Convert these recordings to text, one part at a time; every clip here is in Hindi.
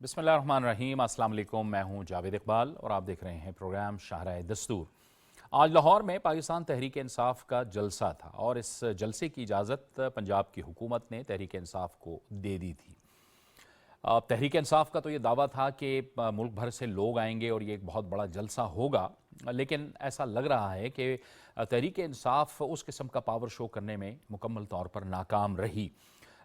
बिस्मिल्लाहिर्रहमानिर्रहीम। अस्सलाम वालेकुम। मैं हूं जावेद इकबाल और आप देख रहे हैं प्रोग्राम शाहराए दस्तूर। आज लाहौर में पाकिस्तान तहरीक इंसाफ का जलसा था और इस जलसे की इजाज़त पंजाब की हुकूमत ने तहरीक इंसाफ को दे दी थी। तहरीक इंसाफ का तो ये दावा था कि मुल्क भर से लोग आएंगे और ये एक बहुत बड़ा जलसा होगा, लेकिन ऐसा लग रहा है कि तहरीक इंसाफ उस किस्म का पावर शो करने में मुकम्मल तौर पर नाकाम रही।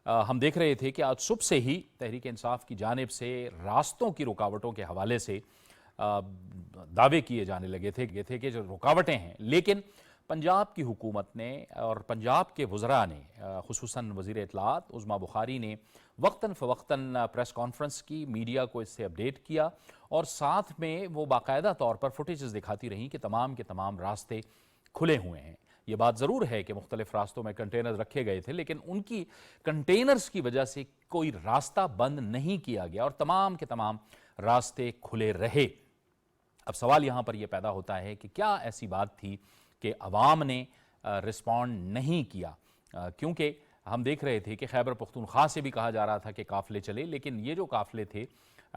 हम देख रहे थे कि आज सुबह से ही तहरीक इंसाफ की जानिब से रास्तों की रुकावटों के हवाले से दावे किए जाने लगे थे कि जो रुकावटें हैं, लेकिन पंजाब की हुकूमत ने और पंजाब के वज़रा ने, खुसूसन वज़ीर इत्तलाआत उज़्मा बुखारी ने वक्तन फ़वक्तन प्रेस कॉन्फ्रेंस की, मीडिया को इससे अपडेट किया और साथ में वो बाकायदा तौर पर फुटेजेस दिखाती रहीं कि तमाम के तमाम रास्ते खुले हुए हैं। ये बात ज़रूर है कि मुख्तलिफ रास्तों में कंटेनर रखे गए थे, लेकिन उनकी कंटेनर्स की वजह से कोई रास्ता बंद नहीं किया गया और तमाम के तमाम रास्ते खुले रहे। अब सवाल यहाँ पर यह पैदा होता है कि क्या ऐसी बात थी कि अवाम ने रिस्पॉन्ड नहीं किया, क्योंकि हम देख रहे थे कि खैबर पख्तूनख्वा से भी कहा जा रहा था कि काफ़िले चले, लेकिन ये जो काफ़िले थे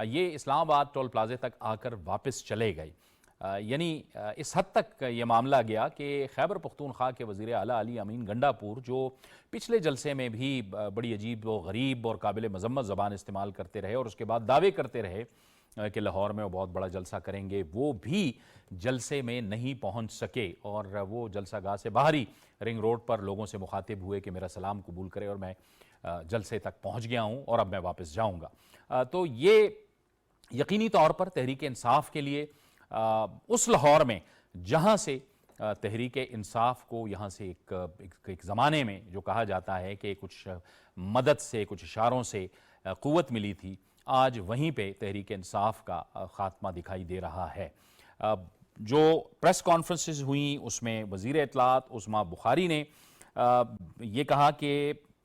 ये इस्लामाबाद टोल प्लाजे तक आकर वापस चले गए। यानी इस हद तक ये मामला गया कि खैबर पख्तूनख्वा के वज़ीर आला अली अमीन गंडापुर, जो पिछले जलसे में भी बड़ी अजीब व गरीब और काबिल मज़म्मत ज़बान इस्तेमाल करते रहे और उसके बाद दावे करते रहे कि लाहौर में वो बहुत बड़ा जलसा करेंगे, वो भी जलसे में नहीं पहुंच सके और वो जलसा गाह से बाहरी रिंग रोड पर लोगों से मुखातिब हुए कि मेरा सलाम कबूल करें और मैं जलसे तक पहुंच गया हूं और अब मैं वापस जाऊंगा। तो ये यकीनी तौर पर तहरीक इंसाफ के लिए उस लाहौर में जहां से तहरीक इंसाफ को यहाँ से एक ज़माने में जो कहा जाता है कि कुछ मदद से, कुछ इशारों से क़ुव्वत मिली थी, आज वहीं पे तहरीक इंसाफ का ख़ात्मा दिखाई दे रहा है। जो प्रेस कॉन्फ्रेंसेस हुई उसमें वज़ीर इत्तलाआत उज़्मा बुखारी ने ये कहा कि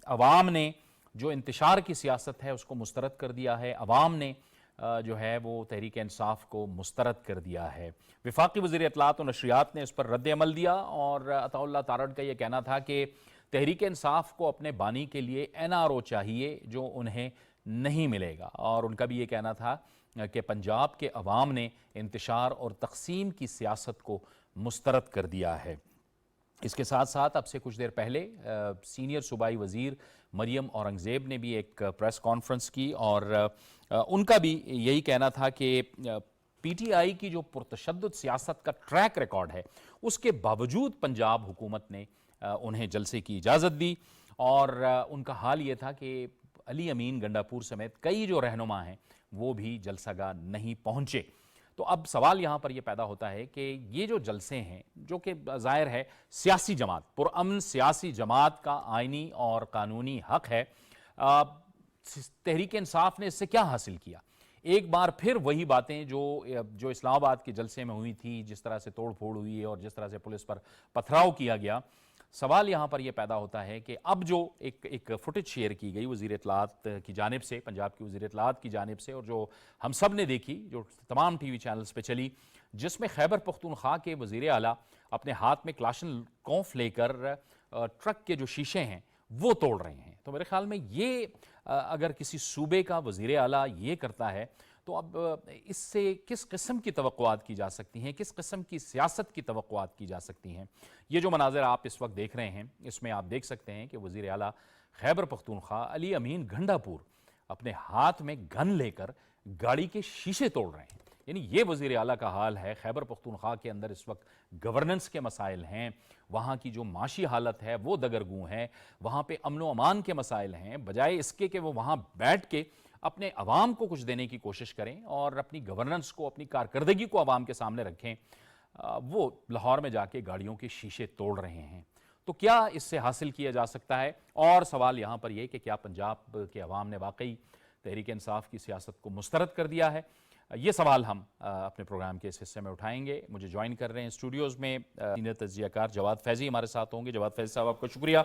अवाम ने जो इंतशार की सियासत है उसको मुस्तरद कर दिया है, अवाम ने जो है वो तहरीक इंसाफ को मुस्तरद कर दिया है। वफाकी वज़ीर इत्तलाआत और नशरियात ने इस पर रद्द अमल दिया और अताउल्लाह तारड़ का ये कहना था कि तहरीक इंसाफ को अपने बानी के लिए NRO चाहिए जो उन्हें नहीं मिलेगा, और उनका भी ये कहना था कि पंजाब के अवाम ने इंतशार और तकसीम की सियासत को मुस्तरद कर दिया है। इसके साथ साथ अब से कुछ देर पहले सीनियर सूबाई वज़ीर मरियम औरंगज़ेब ने भी एक प्रेस कॉन्फ्रेंस की और उनका भी यही कहना था कि PTI की जो पुरतशद्दुद सियासत का ट्रैक रिकॉर्ड है उसके बावजूद पंजाब हुकूमत ने उन्हें जलसे की इजाज़त दी और उनका हाल ये था कि अली अमीन गंडापुर समेत कई जो रहनुमा हैं वो भी जलसागाह नहीं पहुंचे। तो अब सवाल यहाँ पर यह पैदा होता है कि ये जो जलसे हैं, जो कि ज़ाहिर है सियासी जमात, पुरअमन सियासी जमात का आइनी और कानूनी हक है, तहरीक इंसाफ ने इससे क्या हासिल किया? एक बार फिर वही बातें जो इस्लामाबाद के जलसे में हुई थी, जिस तरह से तोड़ फोड़ हुई है और जिस तरह से पुलिस पर पथराव किया गया। सवाल यहाँ पर यह पैदा होता है कि अब जो एक फुटेज शेयर की गई वज़ीर इत्तलाआत की जानिब से, पंजाब की वज़ीर इत्तलाआत की जानिब से, और जो हम सब ने देखी, जो तमाम TV चैनल्स पे चली, जिसमें खैबर पख्तूनख्वा के वज़ीर आला अपने हाथ में क्लाशनकोफ लेकर ट्रक के जो शीशे हैं वो तोड़ रहे हैं। तो मेरे ख्याल में ये अगर किसी सूबे का वज़ीर आला ये करता है तो अब इससे किस किस्म की तवक्कुआत की जा सकती हैं, किस किस्म की सियासत की तवक्कुआत की जा सकती हैं। ये जो मनाज़र आप इस वक्त देख रहे हैं, इसमें आप देख सकते हैं कि वज़ीर आला खैबर पख्तूनख्वा अली अमीन गंडापुर अपने हाथ में गन लेकर गाड़ी के शीशे तोड़ रहे हैं। यानी ये वज़ीर आला का हाल है। खैबर पख्तूनख्वा के अंदर इस वक्त गवर्नेंस के मसाइल हैं, वहाँ की जो माशी हालत है वो दगरगूं है, वहाँ पे अमन व अमान के मसाइल हैं। बजाय इसके कि वो वहाँ बैठ के अपने अवाम को कुछ देने की कोशिश करें और अपनी गवर्नेंस को, अपनी कारकर्दगी को अवाम के सामने रखें, वो लाहौर में जाके गाड़ियों के शीशे तोड़ रहे हैं। तो क्या इससे हासिल किया जा सकता है? और सवाल यहाँ पर यह कि क्या पंजाब के अवाम ने वाकई तहरीक इंसाफ की सियासत को मुस्तरद कर दिया है? ये सवाल हम अपने प्रोग्राम के इस हिस्से में उठाएंगे। मुझे ज्वाइन कर रहे हैं स्टूडियोज़ में सीनियर तज्ज़ियाकार जवाद फैज़ी हमारे साथ होंगे। जवाद फैज़ी साहब, आपका शुक्रिया।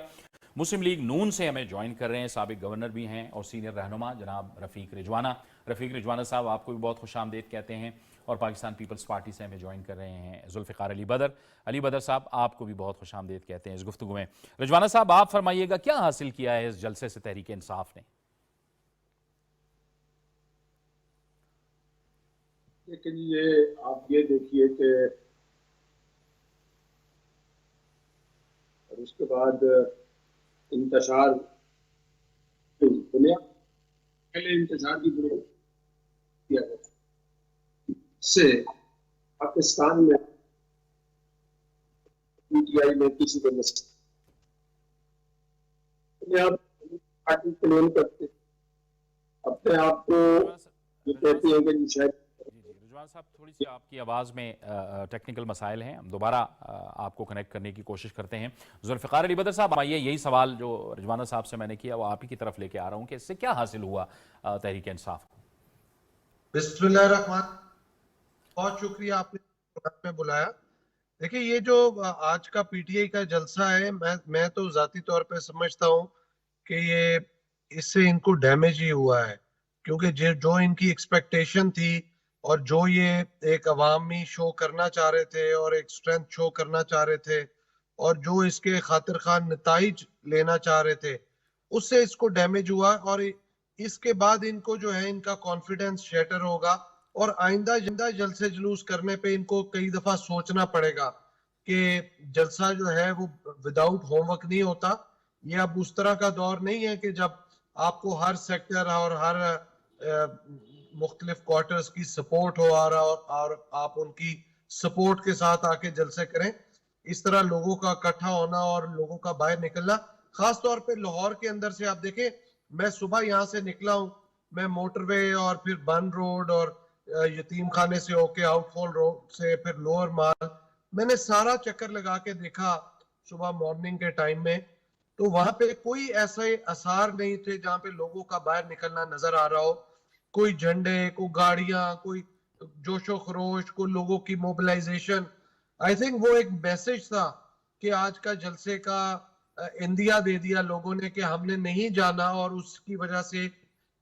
मुस्लिम लीग नून से हमें ज्वाइन कर रहे हैं साबिक गवर्नर भी हैं और सीनियर रहनुमा जनाब रफ़ीक रिजवाना। रफ़ीक रिजवाना साहब, आपको भी बहुत खुशामदीद कहते हैं। और पाकिस्तान पीपल्स पार्टी से हमें ज्वाइन कर रहे हैं जुल्फ़िकार अली बदर। अली बदर साहब, आपको भी बहुत खुशामदीद कहते हैं इस गुफ्तगू में। रिजवाना साहब, आप फरमाइएगा, क्या हासिल किया है इस जलसे से तहरीक इंसाफ ने? लेकिन ये आप ये देखिए कि और उसके बाद इंतजार दुनिया पहले इंतजार की दुनिया किया गया से पाकिस्तान में पीटीआई ने किसी को अपने आप पार्टी क्लेम करते अपने आप को ये रिजवान कहती है साहब, कि शायद जी रिजवान साहब, थोड़ी सी आपकी आवाज़ में टेक्निकल मसाइल हैं। हम दोबारा आपको कनेक्ट करने की कोशिश करते हैं। जुल्फ़िकार अली बदर साहब, आइए, यही सवाल जो रिजवाना साहब से मैंने किया वो आप ही की तरफ लेके आ रहा हूँ कि इससे क्या हासिल हुआ तहरीक इंसाफ को। बिस्मिल्लाह रहमान, बहुत शुक्रिया आपने प्रोग्राम में बुलाया। देखिए, ये जो आज का पीटीआई का जलसा है, मैं तो जाती तौर पे समझता हूँ कि ये इससे इनको डैमेज ही हुआ है, क्योंकि जो इनकी एक्सपेक्टेशन थी और जो ये एक अवामी शो करना चाह रहे थे और एक स्ट्रेंथ शो करना चाह रहे थे और जो इसके खातिर खान नताइज लेना चाह रहे थे, उससे इसको डैमेज हुआ। और इसके बाद इनको जो है इनका कॉन्फिडेंस शैटर होगा और आइंदा जिंदा जलसे जुलूस करने पे इनको कई दफा सोचना पड़ेगा कि जलसा जो है वो विदाउट होमवर्क नहीं होता। ये अब उस तरह का दौर नहीं है कि जब आपको हर सेक्टर और हर मुख्तलिफ क्वार्टर्स की सपोर्ट हो आ रहा और आप उनकी सपोर्ट के साथ आके जलसे करें। इस तरह लोगों का इकट्ठा होना और लोगों का बाहर निकलना, खास तौर पे लाहौर के अंदर से आप देखें, मैं सुबह यहाँ से निकला हूँ, मैं मोटरवे और फिर बन रोड और यतीम खाने से होके आउटफॉल रोड से फिर लोअर माल, मैंने सारा चक्कर लगा के देखा सुबह मॉर्निंग के टाइम में। तो वहां पे कोई ऐसे आसार नहीं थे जहां पे लोगों का बाहर निकलना नजर आ रहा हो। कोई झंडे, कोई गाड़ियां, कोई जोशो खरोश, कोई लोगों की मोबिलाइजेशन। आई थिंक वो एक मैसेज था कि आज का जलसे का इंदिया दे दिया लोगों ने कि हमने नहीं जाना, और उसकी वजह से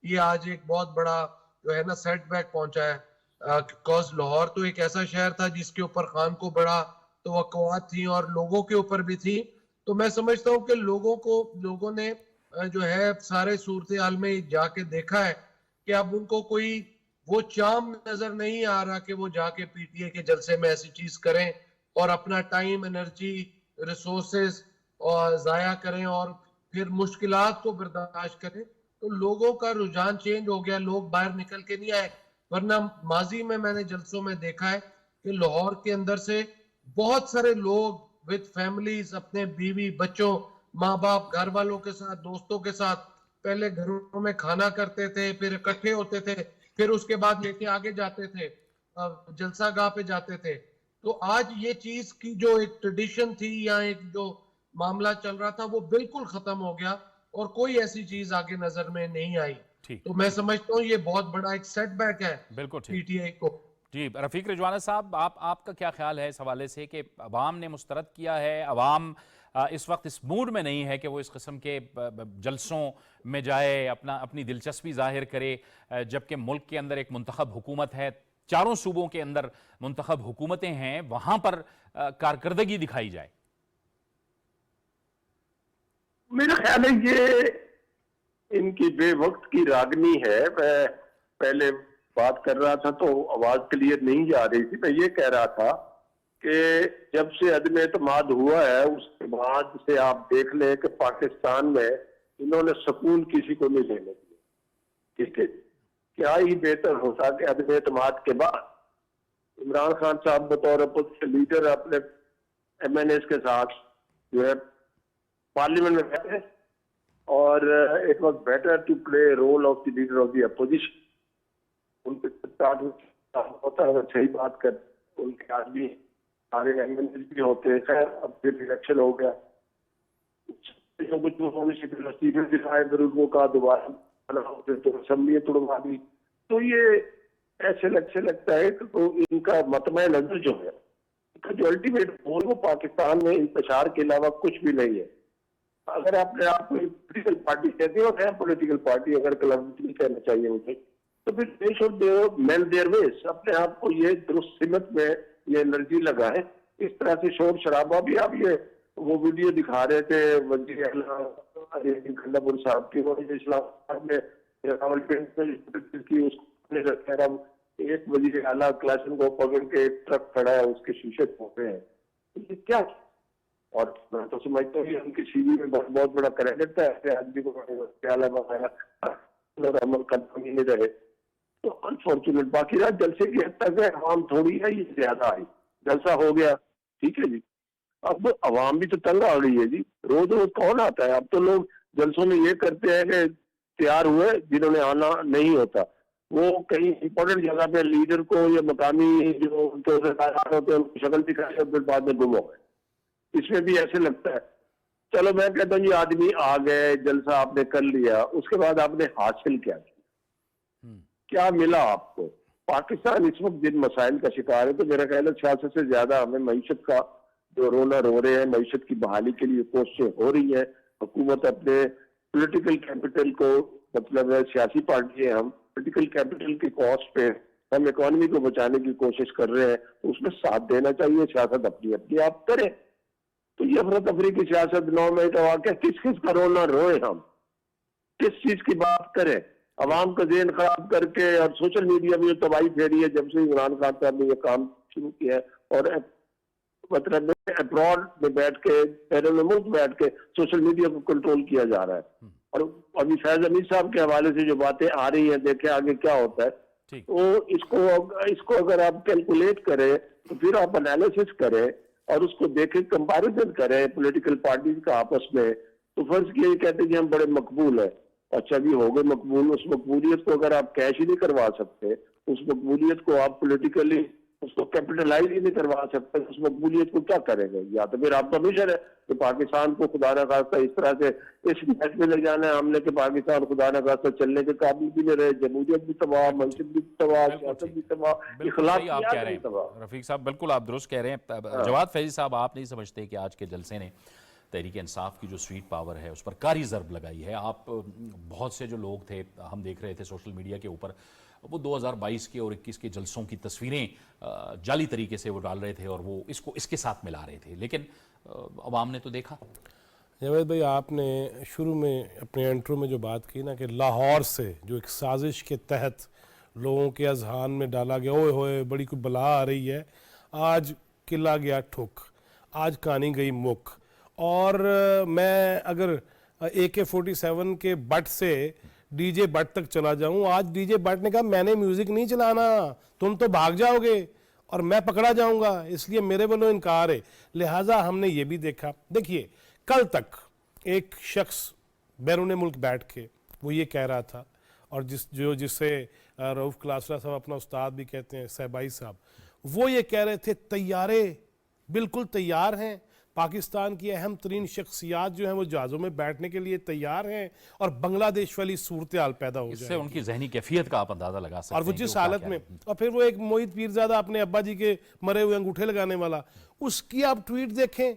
ये आज एक बहुत बड़ा जो है ना सेटबैक पहुंचा है। बिकॉज लाहौर तो एक ऐसा शहर था जिसके ऊपर खान को बड़ा तवक्कुआत थी और लोगों के ऊपर भी थी। तो मैं समझता हूँ कि लोगों ने जो है सारे सूरत हाल में जाके देखा है कि अब उनको कोई वो चाम नजर नहीं आ रहा कि वो जाके पीटीए के जलसे में ऐसी चीज करें और अपना टाइम, एनर्जी, रिसोर्सेज और जाया करें और फिर मुश्किलात को बर्दाश्त करें। तो लोगों का रुझान चेंज हो गया, लोग बाहर निकल के नहीं आए। वरना माजी में मैंने जलसों में देखा है कि लाहौर के अंदर से बहुत सारे लोग विद फैमिलीज, अपने बीवी बच्चों, माँ बाप, घर वालों के साथ, दोस्तों के साथ पहले घरों में खाना करते थे, फिर इकट्ठे होते थे, फिर उसके बाद लेके आगे जाते थे, जलसा गाह पे जाते थे। तो आज ये चीज की जो एक ट्रेडिशन थी या एक जो मामला चल रहा था वो बिल्कुल खत्म हो गया और कोई ऐसी चीज आगे नजर में नहीं आई। ठीक तो मैं ठीक, समझता हूँ ये बहुत बड़ा एक सेटबैक है बिल्कुल ठीक। पीटीआई को। जी रफ़ीक रिजवाना साहब, आपका क्या ख्याल है इस हवाले से कि अवाम ने मुस्तरद किया है, अवाम इस वक्त इस मूड में नहीं है कि वो इस किस्म के जलसों में जाए, अपनी दिलचस्पी जाहिर करे, जबकि मुल्क के अंदर एक मुंतखब हुकूमत है, चारों सूबों के अंदर मुंतखब हुकूमतें हैं, वहां पर कारकर्दगी दिखाई जाए। मेरा ख्याल है ये इनकी बेवक्त की रागनी है। मैं पहले बात कर रहा था तो आवाज क्लियर नहीं जा रही थी। मैं ये कह रहा था कि जब से अदम एतमाद हुआ है उसके बाद से आप देख लें कि पाकिस्तान में इन्होंने सुकून किसी को नहीं लेने दिया। ठीक है, क्या ही बेहतर होता कि अदम एतमाद के बाद इमरान खान साहब बतौर अपोजिशन लीडर अपने एमएनएस के साथ जो है पार्लियामेंट में बैठे और it was better to play role of the leader of the opposition. उनके होता है, सही बात कर, उनके आदमी सारे एमएनएस भी होते हैं। खैर अब फिर इलेक्शन हो गया, कुछ दिखाए बुजुर्गों का दोबारा तो असम्बली तोड़वा दी। तो ये ऐसे लगता है कि तो इनका मतमे नजर जो है, जो अल्टीमेट गोल वो पाकिस्तान में इंतशार के अलावा कुछ भी नहीं है। अगर आपने आप कोई पॉलिटिकल पार्टी कहते हो, है पॉलिटिकल पार्टी, अगर कलम कहना चाहिए मुझे, तो फिर they should mend their ways, अपने आप को ये दुरुस्त सिमत में ये एनर्जी लगाए। इस तरह से शोर शराबा भी, आप ये वो वीडियो दिखा रहे थे वजीर साहब की, इस्लामाबाद में रावलपिंडी की, उसको एक वजीर आला क्लासन को पकड़ के एक ट्रक खड़ा है, उसके शीशे तोड़े हैं, तो ये क्या? और मैं तो समझता हूँ उनकी सीवी में बहुत बड़ा क्रेडिट है, ऐसे आदमी को आला बनाया और अमल करना ही नहीं रहे, तो अनफॉर्चुनेट। बाकी रहा जलसे की हद तक है, आवाम थोड़ी है, ये ज्यादा आई, जलसा हो गया, ठीक है जी। अब आवाम भी तो तंग आ गई है जी, रोज रोज कौन आता है? अब तो लोग जलसों में ये करते हैं कि तैयार हुए, जिन्होंने आना नहीं होता वो कहीं इंपॉर्टेंट जगह पे लीडर को या मकामी जो उनके होते हैं उनको शक्ल दिखाए और फिर बाद में गुम हो गए। इसमें भी ऐसे लगता है। चलो मैं कहता हूँ ये आदमी आ गए, जलसा आपने कर लिया, उसके बाद आपने हासिल क्या किया? क्या मिला आपको? पाकिस्तान इस वक्त जिन मसाइल का शिकार है, तो मेरा ख्याल है सियासत से ज्यादा हमें मईशत का जो रोना रो रहे हैं, मईशत की बहाली के लिए कोशिशें हो रही है। हुकूमत अपने पॉलिटिकल कैपिटल को, मतलब सियासी पार्टी है, हम पॉलिटिकल कैपिटल के कॉस्ट पे हम इकोनॉमी को बचाने की कोशिश कर रहे हैं, तो उसमें साथ देना चाहिए। सियासत अपनी अपनी आप करें। तो ये अफरा तफरी की सियासत 9 मिनट वाक़ किस किस का रोना रोए, हम किस चीज की बात करें? अवाम का ज़हन खराब करके और सोशल मीडिया में जो तबाही फेरी है जब से इमरान खान साहब ने ये काम शुरू किया है, और मतलब अब्रॉड में बैठ के, बैरून मुल्क बैठ के सोशल मीडिया को कंट्रोल किया जा रहा है। और अभी फैज अमीर साहब के हवाले से जो बातें आ रही हैं, देखें आगे क्या होता है। तो इसको अगर आप कैलकुलेट करें, तो फिर आप एनालिसिस करें और उसको देखें, कंपैरिजन करें पॉलिटिकल पार्टीज का आपस में, तो फर्ज किए कहते हैं कि हम बड़े मकबूल है। अच्छा भी हो गए मकबूल, उस मकबूलियत को अगर आप कैश ही नहीं करवा सकते, उस मकबूलियत को आप पॉलिटिकली उसको कैपिटलाइज ही नहीं करवा सकते, उस मकबूलियत को क्या करेंगे? या तो फिर आपका मिशन है कि पाकिस्तान को खुदा न खास्ता इस तरह से इस मैच में ले जाना है हमने कि पाकिस्तान खुदा न खास्ता चलने के काबिल भी नहीं रहे, जमहूरियत भी तबाह, मस्जिद भी तबाह, सियासत भी तबाह, इखलाकियात भी तबाह। रफीक साहब बिल्कुल आप दुरुस्त कह रहे हैं। जवाद फैजी साहब, आप नहीं समझते कि आज के जलसे ने तहरीक इंसाफ की जो स्वीट पावर है उस पर कारी ज़र्ब लगाई है? आप बहुत से जो लोग थे, हम देख रहे थे सोशल मीडिया के ऊपर, वो 2022 के और 21 के जलसों की तस्वीरें जाली तरीके से वो डाल रहे थे और वो इसको इसके साथ मिला रहे थे, लेकिन अवाम ने तो देखा। जावेद भाई, आपने शुरू में अपने इंट्रो में जो बात की ना कि लाहौर से जो एक साजिश के तहत लोगों के अजहान में डाला गया, ओए होए बड़ी कोई बला आ रही है, आज किला गया ठुक, आज कहानी गई मुख। और मैं अगर AK-47 के बट से डीजे बट तक चला जाऊं, आज डीजे बट ने कहा मैंने म्यूजिक नहीं चलाना, तुम तो भाग जाओगे और मैं पकड़ा जाऊंगा, इसलिए मेरे वालों इनकार है। लिहाजा हमने ये भी देखा, देखिए कल तक एक शख्स बैरून मुल्क बैठ के वो ये कह रहा था, और जिससे रऊफ क्लासरा साहब अपना उस्ताद भी कहते हैं, सहबाई साहब, वो ये कह रहे थे तैयारे बिल्कुल तैयार हैं, पाकिस्तान की अहम तरीन शख्सियात जो हैं वो जहाज़ों में बैठने के लिए तैयार हैं और बांग्लादेश वाली सूरत हाल पैदा हो इससे उनकी जहनी कैफियत का आप अंदाजा लगा सकते हैं। और वो जिस हालत में, और फिर वो एक मोहित पीरजादा अपने अब्बा जी के मरे हुए अंगूठे लगाने वाला, उसकी आप ट्वीट देखें,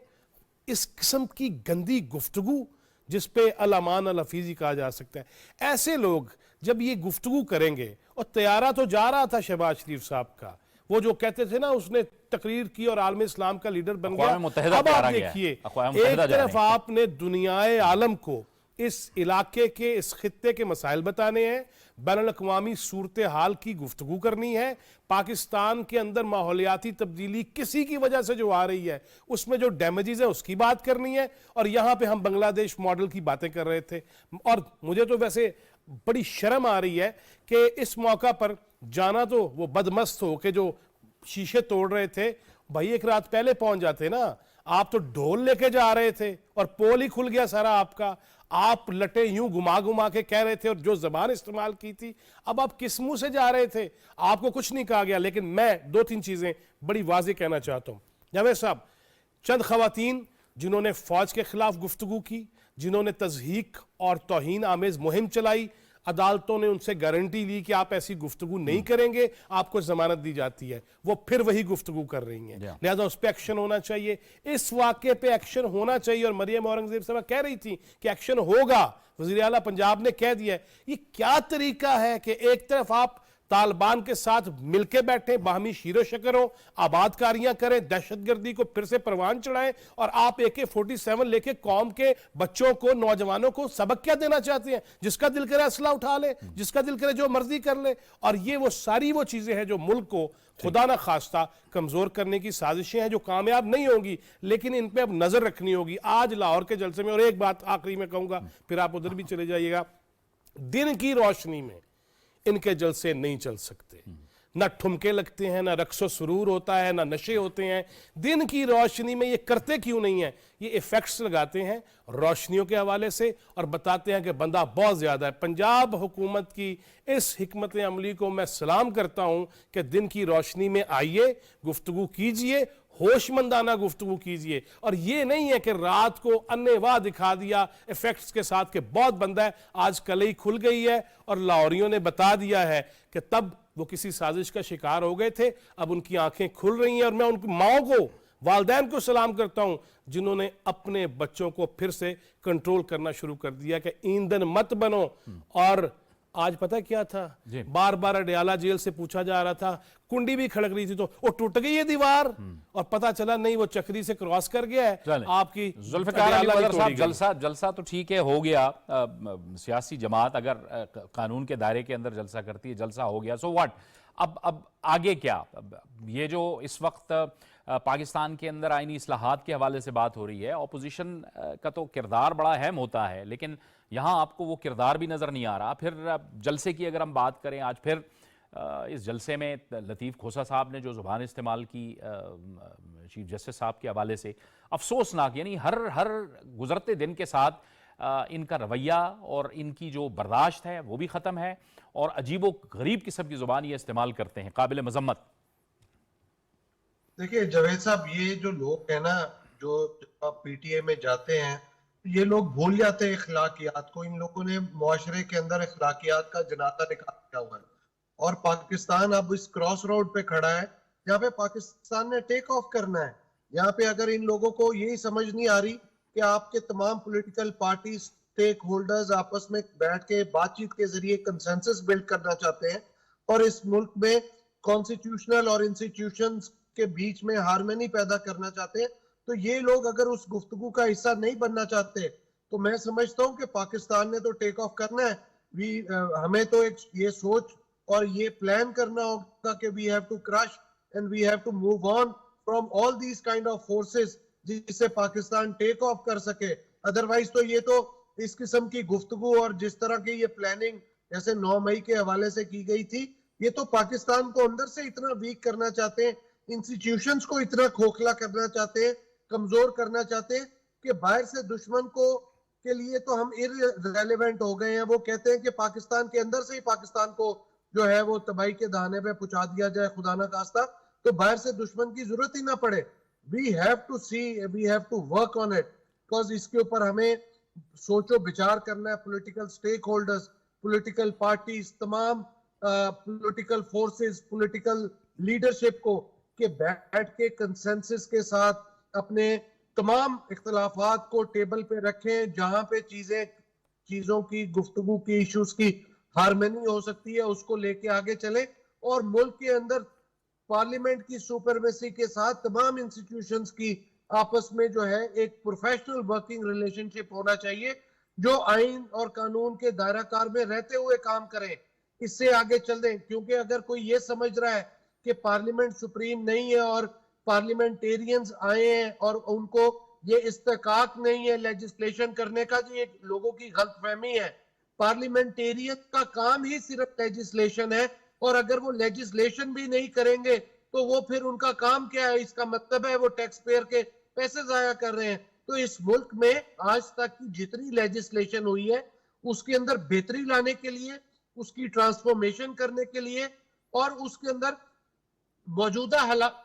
इस किस्म की गंदी गुफ्तगू जिस पे अल-अमान अल-हफीज़ी कहा जा सकता है। ऐसे लोग जब ये गुफ्तगू करेंगे, और तैयारा तो जा रहा था शहबाज शरीफ साहब का, वो जो कहते थे ना उसने तकरीर की और आलम इस्लाम का लीडर बन गया। अब आप देखिए, एक तरफ आपने दुनियाए आलम को इस इलाके के, इस खित्ते के मसाइल बताने हैं, बैनुल अक़वामी सूरत हाल की गुफ्तगू करनी है, पाकिस्तान के अंदर माहौलियाती तब्दीली किसी की वजह से जो आ रही है उसमें जो डैमेजेस है उसकी बात करनी है, और यहाँ पे हम बांग्लादेश मॉडल की बातें कर रहे थे। और मुझे तो वैसे बड़ी शर्म आ रही है कि इस मौका पर जाना, तो वो बदमस्त हो के जो शीशे तोड़ रहे थे, भाई एक रात पहले पहुंच जाते ना। आप तो ढोल लेके जा रहे थे और पोल ही खुल गया सारा आपका। आप लटे यूं घुमा घुमा के कह रहे थे, और जो जबान इस्तेमाल की थी, अब आप किस मुंह से जा रहे थे? आपको कुछ नहीं कहा गया। लेकिन मैं 2-3 चीजें बड़ी वाज़ेह कहना चाहता हूं। जावेद साहब, चंद खवातीन जिन्होंने फौज के खिलाफ गुफ्तगू की, जिन्होंने तज़हीक और तौहीन आमेज मुहिम चलाई, अदालतों ने उनसे गारंटी ली कि आप ऐसी गुफ्तगू नहीं करेंगे, आपको जमानत दी जाती है, वो फिर वही गुफ्तगू कर रही हैं। लिहाजा उस पर एक्शन होना चाहिए, इस वाक़े पे एक्शन होना चाहिए। और मरियम औरंगजेब साहब कह रही थी कि एक्शन होगा, वज़ीर आला पंजाब ने कह दिया। ये क्या तरीका है कि एक तरफ आप तालिबान के साथ मिलके बैठे, बाहमी शीरो शकर हो, आबादकारियां करें, दहशतगर्दी को फिर से परवान चढ़ाएं, और आप AK-47 लेके कौम के बच्चों को, नौजवानों को सबक क्या देना चाहते हैं? जिसका दिल करे असला उठा ले, जिसका दिल करे जो मर्जी कर ले। और ये वो सारी वो चीजें हैं जो मुल्क को खुदा ना खास्ता कमजोर करने की साजिशें हैं, जो कामयाब नहीं होंगी, लेकिन इन पे अब नजर रखनी होगी। आज लाहौर के जलसे में, और एक बात आखिरी में कहूंगा, फिर आप उधर भी चले जाइएगा, दिन की रोशनी में इनके जलसे नहीं चल सकते। ना ठुमके लगते हैं, ना रक्सो सुरूर होता है, ना नशे होते हैं। दिन की रोशनी में ये करते क्यों नहीं है? ये इफेक्ट्स लगाते हैं रोशनियों के हवाले से और बताते हैं कि बंदा बहुत ज्यादा है। पंजाब हुकूमत की इस हिकमत अमली को मैं सलाम करता हूं कि दिन की रोशनी में आइए, गुफ्तगू कीजिए, होशमंदाना गुफ्तगू कीजिए, और ये नहीं है कि रात को अन्नेवाह दिखा दिया इफेक्ट्स के साथ कि बहुत बंदा है, आज कलई खुल गई है और लाहौरियों ने बता दिया है कि तब वो किसी साजिश का शिकार हो गए थे, अब उनकी आंखें खुल रही हैं। और मैं उनकी माओ को, वालदैन को सलाम करता हूं जिन्होंने अपने बच्चों को फिर से कंट्रोल करना शुरू कर दिया कि ईंधन मत बनो। और आज पता क्या था, बार बार अडयाला जेल से पूछा जा रहा था, कुंडी भी खड़क रही थी तो वो टूट गई है दीवार, और पता चला नहीं वो चक्री से क्रॉस कर गया है। आपकी जुल्फिकार अली बदर साहब, जलसा तो ठीक है, हो गया। सियासी जमात अगर कानून के दायरे के अंदर जलसा करती है, जलसा हो गया, सो व्हाट? अब आगे क्या? ये जो इस वक्त पाकिस्तान के अंदर आईनी इस्लाहात के हवाले से बात हो रही है, ऑपोजिशन का तो किरदार बड़ा अहम होता है, लेकिन यहाँ आपको वो किरदार भी नजर नहीं आ रहा। फिर जलसे की अगर हम बात करें, आज फिर इस जलसे में लतीफ़ खोसा साहब ने जो जुबान इस्तेमाल की चीफ जस्टिस साहब के हवाले से, अफसोसनाक, यानी हर गुजरते दिन के साथ इनका रवैया और इनकी जो बर्दाश्त है वो भी ख़त्म है, और अजीबो गरीब किस्म की जुबान ये इस्तेमाल करते हैं, काबिल मजम्मत। देखिए जावेद साहब, ये जो लोग हैं ना, जो PTI में जाते हैं, ये लोग भूल जाते हैं इखलाकियात को। इन लोगों ने मुआशरे के अंदर इखलाकियात का जनाजा निकाल दिया हुआ है, और पाकिस्तान अब इस क्रॉस रोड पे खड़ा है जहाँ पे पाकिस्तान ने टेक ऑफ करना है। यहाँ पे अगर इन लोगों को यही समझ नहीं आ रही कि आपके तमाम पॉलिटिकल पार्टी, स्टेक होल्डर्स आपस में बैठ के बातचीत के जरिए कंसेंसस बिल्ड करना चाहते हैं, और इस मुल्क में कॉन्स्टिट्यूशनल और इंस्टीट्यूशंस के बीच में हार्मनी पैदा करना चाहते हैं, तो ये लोग अगर उस गुफ्तगू का हिस्सा नहीं बनना चाहते, तो मैं समझता हूं कि पाकिस्तान ने तो टेक ऑफ करना है। हमें तो एक ये सोच और ये प्लान करना होगा कि we have to crush and we have to move on from all these kind of forces, जिससे पाकिस्तान टेक ऑफ कर सके। अदरवाइज तो ये तो इस किस्म की गुफ्तगू और जिस तरह की ये प्लानिंग जैसे 9 मई के हवाले से की गई थी, ये तो पाकिस्तान को अंदर से इतना वीक करना चाहते हैं, इंस्टीट्यूशंस को इतना खोखला करना चाहते हैं, कमजोर करना चाहते हैं कि बाहर से दुश्मन को के लिए तो हम इररेलेवेंट हो गए हैं। वो कहते हैं कि पाकिस्तान के अंदर से ही पाकिस्तान को जो है वो तबाही के दाने पे पहुंचा दिया जाए, खुदा ना खास्ता, तो बाहर से दुश्मन की जरूरत ही ना पड़े। We have to see, we have to work on it, because इसके ऊपर हमें सोचो विचार करना है। Political stakeholders, political parties, तमाम पॉलिटिकल फोर्सेस, पॉलिटिकल लीडरशिप को कि बैठ के कंसेंसस के साथ अपने तमाम इख्तलाफात को टेबल पे रखें, जहां पे चीजों की गुफ्तगू की, इश्यूज की हार्मनी हो सकती है, उसको लेके आगे चले, और मुल्क के अंदर पार्लियामेंट की सुपरमेसी के साथ तमाम इंस्टीट्यूशंस की आपस में जो है एक प्रोफेशनल वर्किंग रिलेशनशिप होना चाहिए, जो आइन और कानून के दायराकार में रहते हुए काम करें। इससे आगे चल दें, क्योंकि अगर कोई ये समझ रहा है कि पार्लियामेंट सुप्रीम नहीं है और पार्लियामेंटेरियंस आए हैं और उनको ये इस्तेकाक नहीं है लेजिस्लेशन करने का, जो ये लोगों की गलतफहमी है। पार्लियामेंटेरियन का काम ही सिर्फ लेजिस्लेशन है, और अगर वो लेजिस्लेशन भी नहीं करेंगे तो वो फिर उनका काम क्या है? इसका मतलब है वो टैक्स पेयर के पैसे जाया कर रहे हैं। तो इस मुल्क में आज तक की जितनी लेजिस्लेशन हुई है उसके अंदर बेहतरी लाने के लिए, उसकी ट्रांसफॉर्मेशन करने के लिए, और उसके अंदर मौजूदा हालात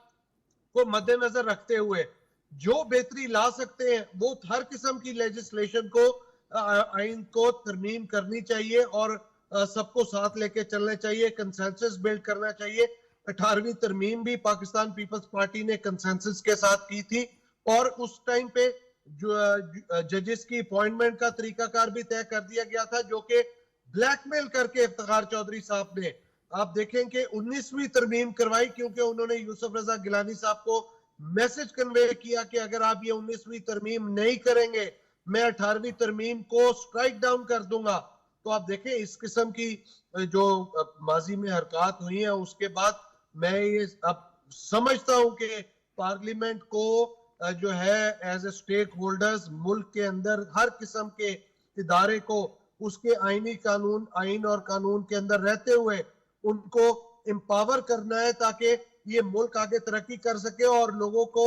को मद्देनजर रखते हुए जो बेहतरी ला सकते हैं, वो हर किस्म की लेजिस्लेशन को, आइन को तरमीम करनी चाहिए, और सबको साथ लेके चलना चाहिए, कंसेंसस बिल्ड करना चाहिए। 18वीं तरमीम भी पाकिस्तान पीपल्स पार्टी ने कंसेंसस के साथ की थी, और उस टाइम पे जो जजेस की अपॉइंटमेंट का तरीकाकार भी तय कर दिया गया था, जो कि ब्लैकमेल करके इफ्तिखार चौधरी साहब ने आप देखें कि 19वीं तरमीम करवाई क्योंकि उन्होंने यूसुफ रजा गिलानी साहब को मैसेज कन्वे किया कि अगर आप ये 19वीं तरमीम नहीं करेंगे मैं 18वीं तरमीम को स्ट्राइक डाउन कर दूंगा। तो आप देखें इस किस्म की जो माजी में हरकत हुई है, उसके बाद मैं ये अब समझता हूं कि पार्लियामेंट को जो है एज ए स्टेक होल्डर्स मुल्क के अंदर हर किस्म के इदारे को उसके आइन और कानून के अंदर रहते हुए उनको एम्पावर करना है ताकि ये मुल्क आगे तरक्की कर सके और लोगों को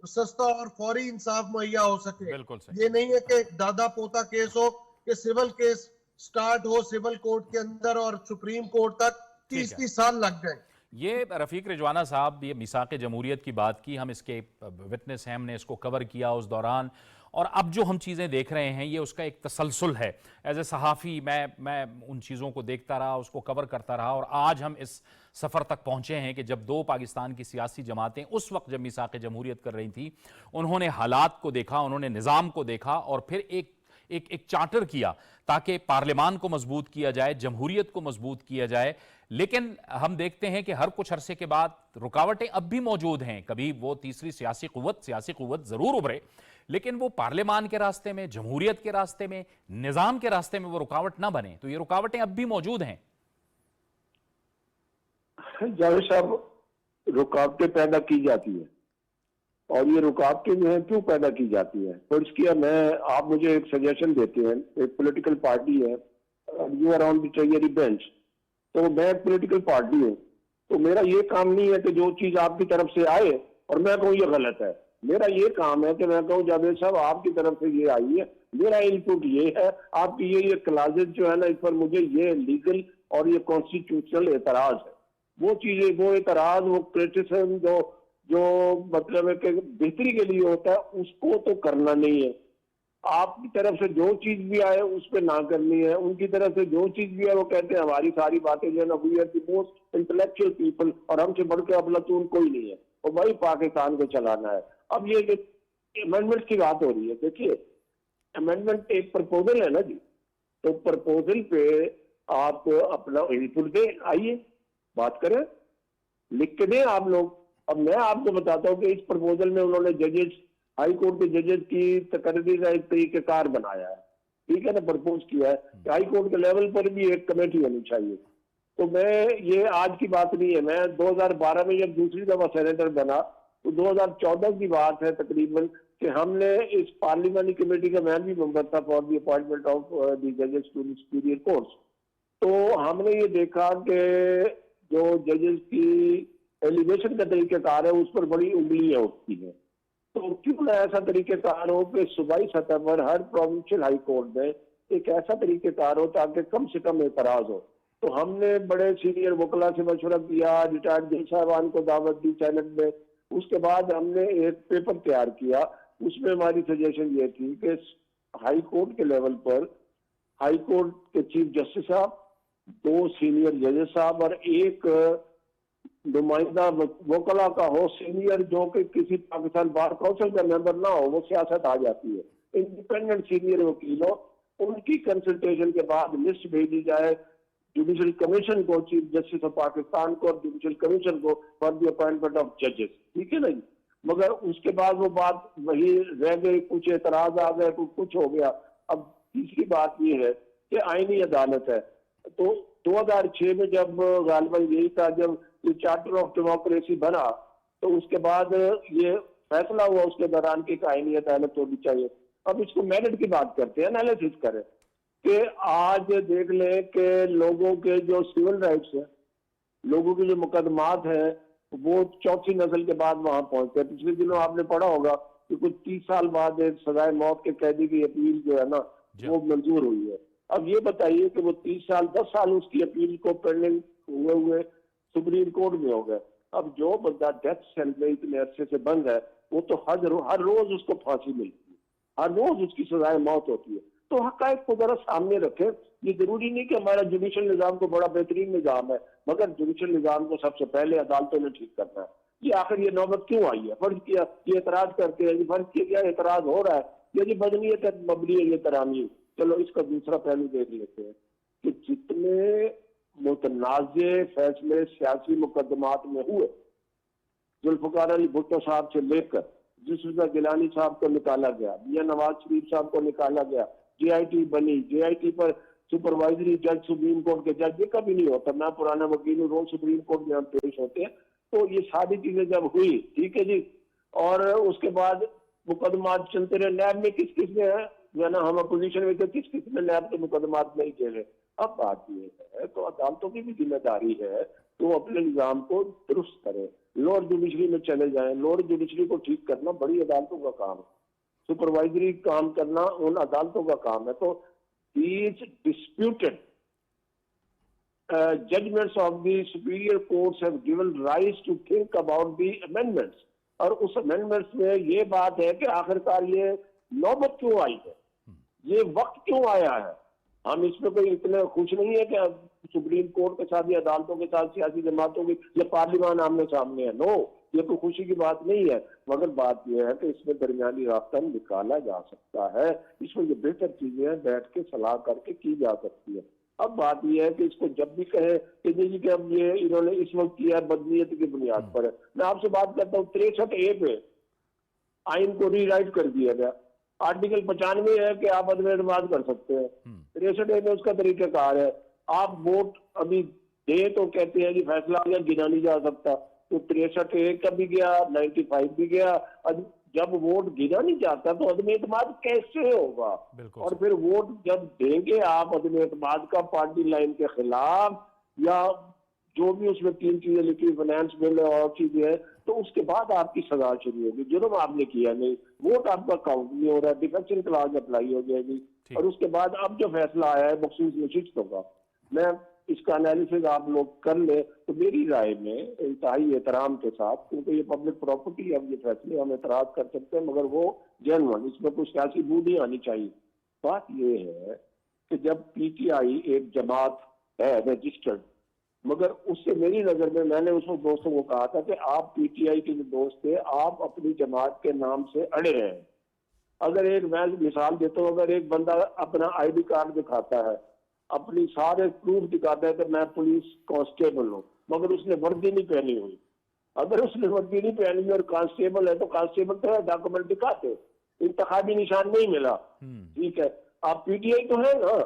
सस्ता और फौरी इंसाफ मुहैया हो सके। बिल्कुल सही। ये नहीं है कि दादा पोता केस हो कि सिविल केस स्टार्ट हो सिविल कोर्ट के अंदर और सुप्रीम कोर्ट तक 30 साल लग जाए। ये रफ़ीक रिजवाना साहब, ये मिसाक़ जमहूरियत की बात की, हम इसके विटनेस हैं, हमने इसको कवर किया उस दौरान, और अब जो हम चीज़ें देख रहे हैं ये उसका एक तसलसल है। एज ए सहाफ़ी मैं उन चीज़ों को देखता रहा, उसको कवर करता रहा, और आज हम इस सफ़र तक पहुँचे हैं कि जब दो पाकिस्तान की सियासी जमातें उस वक्त जब मिसाक़ जमहूरियत कर रही थी, उन्होंने हालात को देखा, उन्होंने निज़ाम को देखा और फिर एक चार्टर किया ताकि पार्लियामान को मजबूत किया जाए, जमहूरियत को मजबूत किया जाए। लेकिन हम देखते हैं कि हर कुछ अरसे के बाद रुकावटें अब भी मौजूद हैं। कभी वो तीसरी सियासी कुव्वत जरूर उभरे, लेकिन वो पार्लियामान के रास्ते में, जमहूरियत के रास्ते में, निजाम के रास्ते में वो रुकावट ना बने। तो ये रुकावटें अब भी मौजूद हैं। जावेद साहब, रुकावटें पैदा की जाती है और ये रुकावटें जो है क्यों पैदा की जाती है? फर्ज किया आप मुझे एक सजेशन देते हैं, एक पॉलिटिकल पार्टी है, you are on the treasury bench, तो मैं एक पॉलिटिकल पार्टी हूँ, तो मेरा ये काम नहीं है कि जो चीज आपकी तरफ से आए और मैं कहूँ ये गलत है। मेरा ये काम है कि मैं कहूँ जावेद साहब आपकी तरफ से ये आई है, मेरा इनपुट ये है, आपकी ये क्लासेज जो है ना, इस पर मुझे ये लीगल और ये कॉन्स्टिट्यूशनल एतराज है। वो चीजें, वो एतराज, वो क्रिटिसिज्म जो मतलब है कि बेहतरी के लिए होता है, उसको तो करना नहीं है। आपकी तरफ से जो चीज भी आए उस पर ना करनी है, उनकी तरफ से जो चीज भी है वो कहते हैं हमारी सारी बातें जो है ना, we are the most intellectual people और हमसे बढ़ के अफलातून कोई नहीं है और वही पाकिस्तान को चलाना है। अब ये अमेंडमेंट की बात हो रही है, देखिए अमेंडमेंट एक प्रपोजल है ना जी, तो प्रपोजल पे आप अपना इनपुट दें, आइए बात करें, लिख के दें आप लोग। अब मैं आपको बताता हूँ कि इस प्रपोजल में उन्होंने जजेस, हाई कोर्ट के जजेस की तकरीरी का एक तरीकेकार बनाया है, ठीक है ना, प्रपोज किया है कि हाई कोर्ट के लेवल पर भी एक कमेटी होनी चाहिए। तो मैं, ये आज की बात नहीं है, मैं 2012 में जब दूसरी दफा सेनेटर बना तो 2014 की बात है तकरीबन कि हमने इस पार्लियामेंट्री कमेटी का, मैं भी मेंबर था for the appointment of the जजेस टू द सुपीरियर कोर्ट्स, तो हमने ये देखा कि जो जजेस की एलिवेशन का तरीकेकार है उस पर बड़ी उंगलियां उठती हैं। तो क्यों ना ऐसा तरीकेकार हो कि सूबाई सतह पर हर प्रोविंशियल हाई कोर्ट में एक ऐसा तरीकेकार हो ताकि कम से कम एतराज हो। तो हमने बड़े सीनियर वकला से मशवरा किया, रिटायर्ड जज साहबान को दावत दी सेनेट में, उसके बाद हमने एक पेपर तैयार किया, उसमें हमारी सजेशन ये थी कि हाई कोर्ट के लेवल पर हाई कोर्ट के चीफ जस्टिस साहब, 2 सीनियर जजेस साहब और एक नुमाइंदा वकला का हो सीनियर, जो कि किसी पाकिस्तान बार काउंसिल का मेंबर ना हो, वो सियासत आ जाती है, इंडिपेंडेंट सीनियर वकील हो, उनकी कंसल्टेशन के बाद लिस्ट भेजी जाए जुडिशल कमीशन को, चीफ जस्टिस ऑफ पाकिस्तान को और जुडिशल कमीशन को फॉर द अपॉइंटमेंट ऑफ जजेस, ठीक है ना जी। मगर उसके बाद वो बात वही रह गई, कुछ एतराज आ गए, कुछ हो गया। अब तीसरी बात ये है कि आईनी अदालत है, तो 2006 में जब गालिबन यही था, जब ये चार्टर ऑफ डेमोक्रेसी बना, तो उसके बाद ये फैसला हुआ उसके दौरान की आईनी अदालत होनी चाहिए। अब इसको मेरिट की बात करते हैं, एनालिसिस करें कि आज देख लें कि लोगों के जो सिविल राइट्स हैं, लोगों के जो मुकदमात हैं, वो चौथी नस्ल के बाद वहां पहुंचते हैं। पिछले दिनों आपने पढ़ा होगा कि कुछ 30 साल बाद एक सजाए मौत के कैदी की अपील जो है ना, वो मंजूर हुई है। अब ये बताइए कि वो 30 साल 10 साल उसकी अपील को पेंडिंग हुए सुप्रीम कोर्ट में हो गए। अब जो बंदा डेथ सेल में इतने अरसे से बंद है, वो तो हर रोज उसको फांसी मिलती है, हर रोज उसकी सजाए मौत होती है। तो हक़ाइक़ को जरा सामने रखें। ये जरूरी नहीं कि हमारा जुडिशल निज़ाम को बड़ा बेहतरीन निज़ाम है, मगर जुडिशल निज़ाम को सबसे पहले अदालतों ने ठीक करना है। ये आखिर ये नौबत क्यों आई है? फर्ज किया ये एतराज करते हैं, फर्ज किया क्या एतराज हो रहा है, ये बदनीयत मबनी है, ये तरामी। चलो इसका दूसरा पहलू देख लेते हैं कि जितने मुतनाज़े फैसले सियासी मुकदमात में हुए, जुल्फ़िकार अली भुट्टो साहब से लेकर जुल्फ़िकार गिलानी साहब को निकाला गया, मियां नवाज शरीफ साहब को निकाला गया, JIT बनी, JIT पर सुपरवाइजरी जज सुप्रीम कोर्ट के जज, ये कभी नहीं होता, मैं पुराना वकील हूँ, रोज सुप्रीम कोर्ट में हम पेश होते हैं। तो ये सारी चीजें जब हुई, ठीक है जी, और उसके बाद मुकदमात चलते रहे। नैब में किस किस में है, जो है ना, हम अपोजिशन में थे, किस किस में नैब के मुकदमात नहीं चले। अब बात ये है, तो अदालतों की भी जिम्मेदारी है तो वो अपने निजाम को दुरुस्त करें, लोअर जुडिशरी में चले जाएं। लोअर जुडिशरी को ठीक करना बड़ी अदालतों का काम है, सुपरवाइजरी काम करना उन अदालतों का काम है। तो these disputed judgments of the superior courts have given rise to think about the amendments। और उस अमेंडमेंट्स में ये बात है कि आखिरकार ये नौबत क्यों आई है, ये वक्त क्यों आया है। हम इसमें कोई इतने खुश नहीं है कि सुप्रीम कोर्ट के साथ या अदालतों के साथ सियासी जमातों की या पार्लियामान आमने सामने है, नो, ये कोई खुशी की बात नहीं है। मगर बात यह है कि इसमें दरमियानी रास्ता निकाला जा सकता है, इसमें ये बेहतर चीजें बैठ के सलाह करके की जा सकती है। अब बात यह है कि इसको जब भी कहे कि जी कि अब ये इन्होंने इस वक्त किया है बदनीयत की बुनियाद पर है, मैं आपसे बात करता हूँ 63A पे आइन को रीराइट कर दिया गया। आर्टिकल 95 है कि आप अदम एतमाद कर सकते हैं, 63A में उसका तरीकाकार है। आप वोट अभी दे तो कहते हैं कि फैसला आ गया, गिना नहीं जा सकता, तो 63A का भी गया, 95 भी गया। जब वोट गिना नहीं जाता तो अदम एतमाद कैसे होगा। और फिर वोट जब देंगे आप अदम एतमाद का पार्टी लाइन के खिलाफ, या जो भी उसमें 3 चीजें लिखी, फाइनेंस बिल और चीजें हैं, तो उसके बाद आपकी सजा शुरू होगी। जुर्म आपने किया नहीं, वोट आपका काउंट नहीं हो रहा, डिफेक्शन क्लॉज अप्लाई हो जाएगी। और उसके बाद अब जो फैसला आया है मखसूस नशिस्त होगा। मैं इसका एनालिसिस आप लोग कर ले तो मेरी राय में इंतहाई एहतराम के साथ, क्योंकि ये पब्लिक प्रॉपर्टी है, अब ये फैसले हम एतराज कर सकते हैं मगर वो जेन्युइन, इसमें कुछ सियासी बूद नहीं आनी चाहिए। बात ये है कि जब PTI एक जमात है रजिस्टर्ड, मगर उससे मेरी नजर में, मैंने उसमें दोस्तों को कहा था कि आप PTI के जो दोस्त थे, आप अपनी जमात के नाम से अड़े हैं। अगर एक, मैं मिसाल देता हूँ, अगर एक बंदा अपना ID कार्ड दिखाता है, अपनी सारे प्रूफ दिखाता है कि मैं पुलिस कांस्टेबल हूँ, मगर उसने वर्दी नहीं पहनी हुई, अगर उसने वर्दी नहीं पहनी और कांस्टेबल है तो कांस्टेबल तो है, डॉक्यूमेंट दिखाते, इंतखाबी निशान नहीं मिला, ठीक है, आप PTI तो है ना,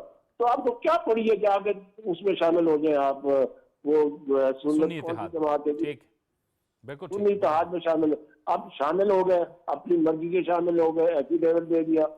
तो आपको क्या पड़ी है कि आगे उसमें शामिल हो जाए आप, वो सुन्नी जमात है, सुन्नी इत्तेहाद में शामिल, आप शामिल हो गए, अपनी मर्जी से शामिल हो गए, एफिडेविट दे दिया,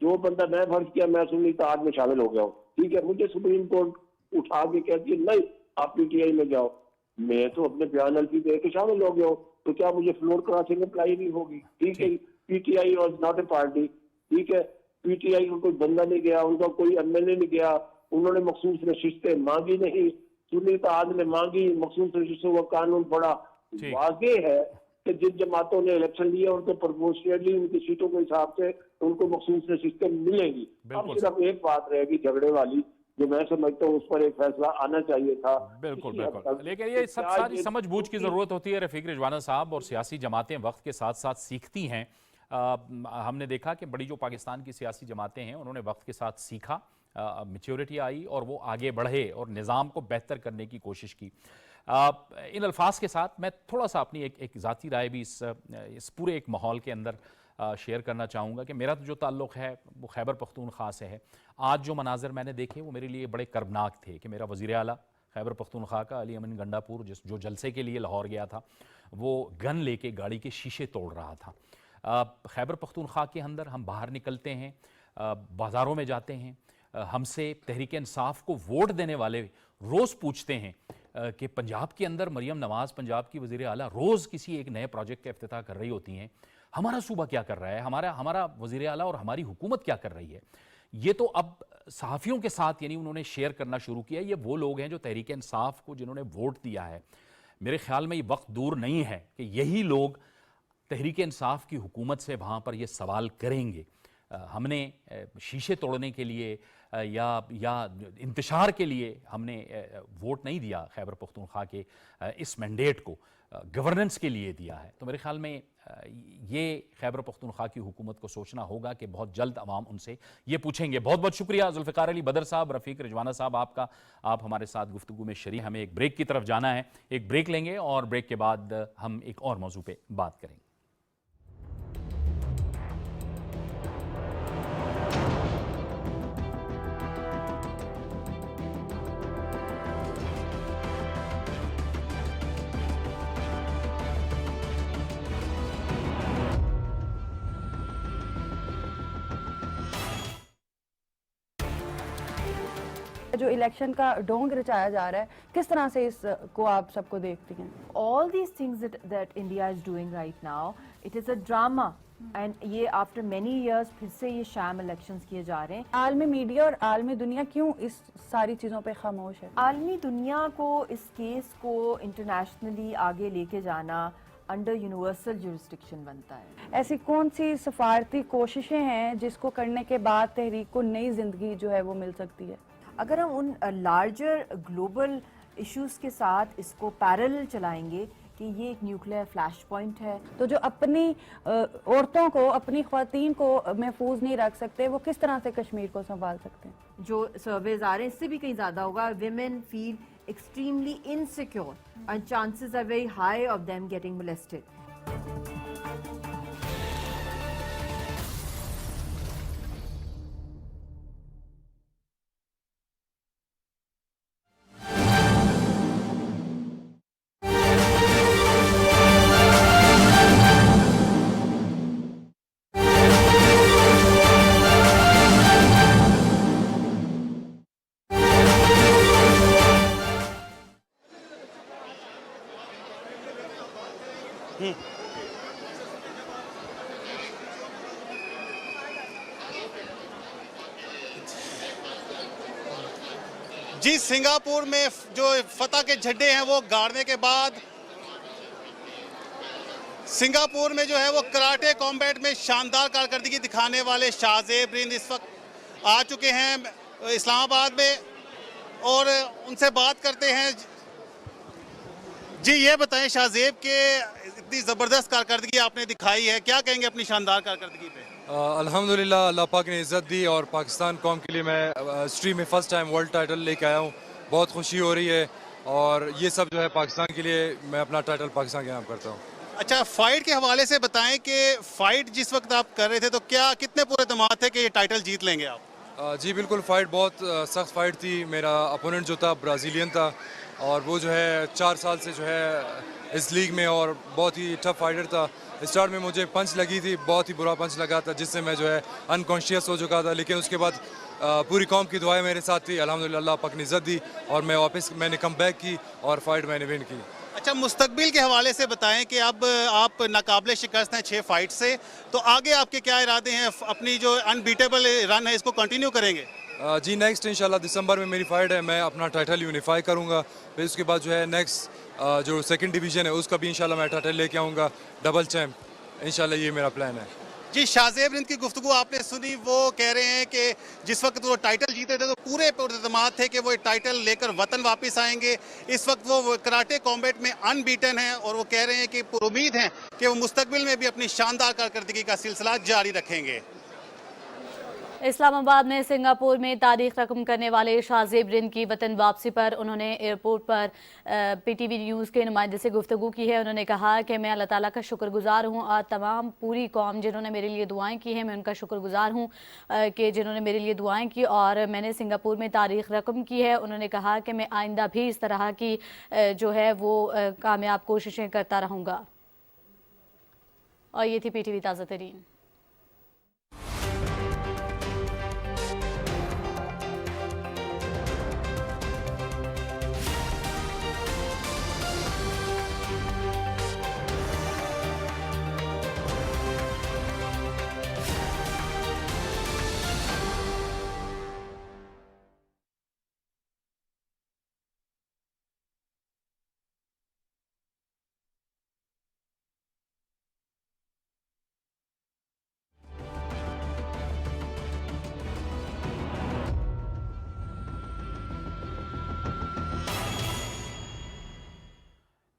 जो बंदा मैं फर्ज किया मैं सुन्नी इत्तेहाद में शामिल हो गया हूँ, ठीक है, मुझे सुप्रीम कोर्ट उठा के कहती है नहीं आप PTI में जाओ, मैं तो अपने बयान अलफी दे के शामिल हो गया हूँ, तो क्या मुझे फ्लोर क्रॉसिंग अप्लाई नहीं होगी। ठीक है, PTI was not a party, ठीक है, PTI को कोई बंदा नहीं गया, उनका कोई MLA नहीं गया, उन्होंने मखसूस नशिस्तें मांगी नहीं, सुन्नी इत्तेहाद ने मांगी, मखसूस नशिस्तों का कानून बड़ा वाज़ेह है कि जिन जमातों ने इलेक्शन लिया उनको प्रोपोर्शनली उनकी सीटों के हिसाब से उनको मखसूस नशिस्तें मिलेंगी। अब सिर्फ एक बात रहेगी झगड़े वाली, जो मैं समझता हूँ उस पर एक फैसला आना चाहिए था। बिल्कुल बिल्कुल, लेकिन ये सब सारी समझबूझ की जरूरत होती है रफीक रिजवाना साहब, और सियासी जमातें वक्त के साथ साथ सीखती हैं। हमने देखा कि बड़ी जो पाकिस्तान की सियासी जमातें हैं उन्होंने वक्त के साथ सीखा, मैच्योरिटी आई और वो आगे बढ़े और निज़ाम को बेहतर करने की कोशिश की। इन अल्फाज के साथ मैं थोड़ा सा अपनी एक ज़ाती राय भी इस पूरे एक माहौल के अंदर शेयर करना चाहूँगा कि मेरा जो ताल्लुक़ है वो खैबर पख्तूनख्वा से है। आज जो मनाज़र मैंने देखे वो मेरे लिए बड़े कर्बनाक थे कि मेरा वज़ीर आला खैबर पख्तूनख्वा का अली अमीन गंडापुर जो जलसे के लिए लाहौर गया था, वो गन लेके गाड़ी के शीशे तोड़ रहा था। खैबर पख्तूनख्वा के अंदर हम बाहर निकलते हैं, बाज़ारों में जाते हैं, हमसे तहरीक इंसाफ को वोट देने वाले रोज़ पूछते हैं कि पंजाब के अंदर मरियम नवाज़ पंजाब की वज़ीर आला रोज़ किसी एक नए प्रोजेक्ट का इफ्तिताह कर रही होती हैं, हमारा सूबा क्या कर रहा है, हमारा वज़ीर आला और हमारी हुकूमत क्या कर रही है। ये तो अब सहाफ़ियों के साथ यानी उन्होंने शेयर करना शुरू किया। ये वो लोग हैं जो तहरीक इंसाफ को जिन्होंने वोट दिया है, मेरे ख्याल में ये वक्त दूर नहीं है कि यही लोग तहरीक इंसाफ की हुकूमत से वहाँ पर ये सवाल करेंगे हमने शीशे तोड़ने के लिए या इंतशार के लिए हमने वोट नहीं दिया खैबर पख्तूनख्वा के इस मैंडेट को, गवर्नेंस के लिए दिया है। तो मेरे ख्याल में ये खैबर पख्तूनख्वा की हुकूमत को सोचना होगा कि बहुत जल्द अवाम उनसे ये पूछेंगे। बहुत बहुत शुक्रिया जुल्फ़िकार अली बदर साहब, रफ़ीक रिजवाना साहब आपका, आप हमारे साथ गुफ्तगू में शरीक। हमें एक ब्रेक की तरफ जाना है, एक ब्रेक लेंगे और ब्रेक के बाद हम एक और मौजू पे बात करेंगे। जो इलेक्शन का ढोंग रचाया जा रहा है, किस तरह से इसको आप सबको देखती हैं? All these things that India is doing right now, it is a drama. And ये after many years फिर से ये sham elections किए जा रहे हैं। आलमी मीडिया और आलमी दुनिया क्यों इस सारी चीज़ों पे खामोश है? आलमी दुनिया को इस केस को इंटरनेशनली आगे लेके जाना अंडर यूनिवर्सल जुरिस्डिक्शन बनता है। ऐसी कौन सी सफारती कोशिशें हैं जिसको करने के बाद तहरीक को नई जिंदगी जो है वो मिल सकती है? अगर हम उन लार्जर ग्लोबल इश्यूज के साथ इसको पैरेलल चलाएंगे कि ये एक न्यूक्लियर फ्लैश पॉइंट है, तो जो अपनी औरतों को, अपनी ख्वातीन को महफूज नहीं रख सकते, वो किस तरह से कश्मीर को संभाल सकते हैं? जो सर्वेज आ रहे हैं इससे भी कहीं ज़्यादा होगा। Women feel extremely insecure and chances are very high of them getting molested. जी, सिंगापुर में जो फतह के झंडे हैं वो गाड़ने के बाद सिंगापुर में जो है वो कराटे कॉम्बैट में शानदार कारकर्दगी दिखाने वाले शाहजेब रिंद इस वक्त आ चुके हैं इस्लामाबाद में और उनसे बात करते हैं। जी, ये बताएं, शाहजेब के इतनी ज़बरदस्त कारकर्दगी आपने दिखाई है, क्या कहेंगे अपनी शानदार कारकर्दगी पे? अल्हम्दुलिल्लाह, अल्लाह पाक ने इज़्ज़त दी और पाकिस्तान कौम के लिए मैं हिस्ट्री में फ़र्स्ट टाइम वर्ल्ड टाइटल लेके आया हूँ। बहुत खुशी हो रही है और ये सब जो है पाकिस्तान के लिए मैं अपना टाइटल पाकिस्तान के नाम करता हूँ। अच्छा, फाइट के हवाले से बताएं कि फाइट जिस वक्त आप कर रहे थे तो क्या कितने पूरे दिमाग थे कि ये टाइटल जीत लेंगे आप? जी बिल्कुल, फ़ाइट बहुत सख्त फ़ाइट थी। मेरा अपोनेंट जो था ब्राज़ीलियन था और वो जो है 4 साल से जो है इस लीग में और बहुत ही टफ फाइटर था। स्टार्ट में मुझे पंच लगी थी, बहुत ही बुरा पंच लगा था जिससे मैं जो है अनकॉन्शियस हो चुका था, लेकिन उसके बाद पूरी कौम की दुआएं मेरे साथ थी। अल्हम्दुलिल्लाह, अल्लाह पाक ने इज़्ज़त दी और मैं वापस मैंने कम बैक की और फाइट मैंने विन की। अच्छा, मुस्तकबिल के हवाले से बताएं कि अब आप नाकाबिले शिकस्त हैं 6 फाइट से, तो आगे आपके क्या इरादे हैं? अपनी जो अनबीटेबल रन है इसको कंटिन्यू करेंगे? जी, नेक्स्ट इंशाल्लाह दिसंबर में मेरी फाइट है, मैं अपना टाइटल यूनिफाई करूंगा। फिर उसके बाद जो है नेक्स्ट जो सेकंड डिवीज़न है उसका भी इंशाल्लाह मैं टाइटल लेके आऊँगा, डबल चैम्प, इंशाल्लाह ये मेरा प्लान है। जी, शाहजेब रिंद की गुफ्तगू आपने सुनी, वो कह रहे हैं कि जिस वक्त वो टाइटल जीते थे तो पूरे पुरअतमाद थे कि वो टाइटल लेकर वतन वापस आएंगे। इस वक्त वो कराटे कॉम्बैट में अनबीटन है और वो कह रहे हैं कि उम्मीद है कि वो मुस्तकबिल में भी अपनी शानदार कारकर्दगी का सिलसिला जारी रखेंगे। इस्लामाबाद में सिंगापुर में तारीख रकम करने वाले शाहजेब रिंद की वतन वापसी पर उन्होंने एयरपोर्ट पर पीटीवी न्यूज़ के नुमाइंदे से गुफ्तगू की है। उन्होंने कहा कि मैं अल्लाह ताला का शुक्रगुजार हूँ और तमाम पूरी कौम जिन्होंने मेरे लिए दुआएं की हैं, मैं उनका शुक्रगुजार हूँ कि जिन्होंने मेरे लिए दुआएं की और मैंने सिंगापुर में तारीख रकम की है। उन्होंने कहा कि मैं आइंदा भी इस तरह की जो है वो कामयाब कोशिशें करता रहूँगा। और ये थी पीटीवी ताज़ा तरीन।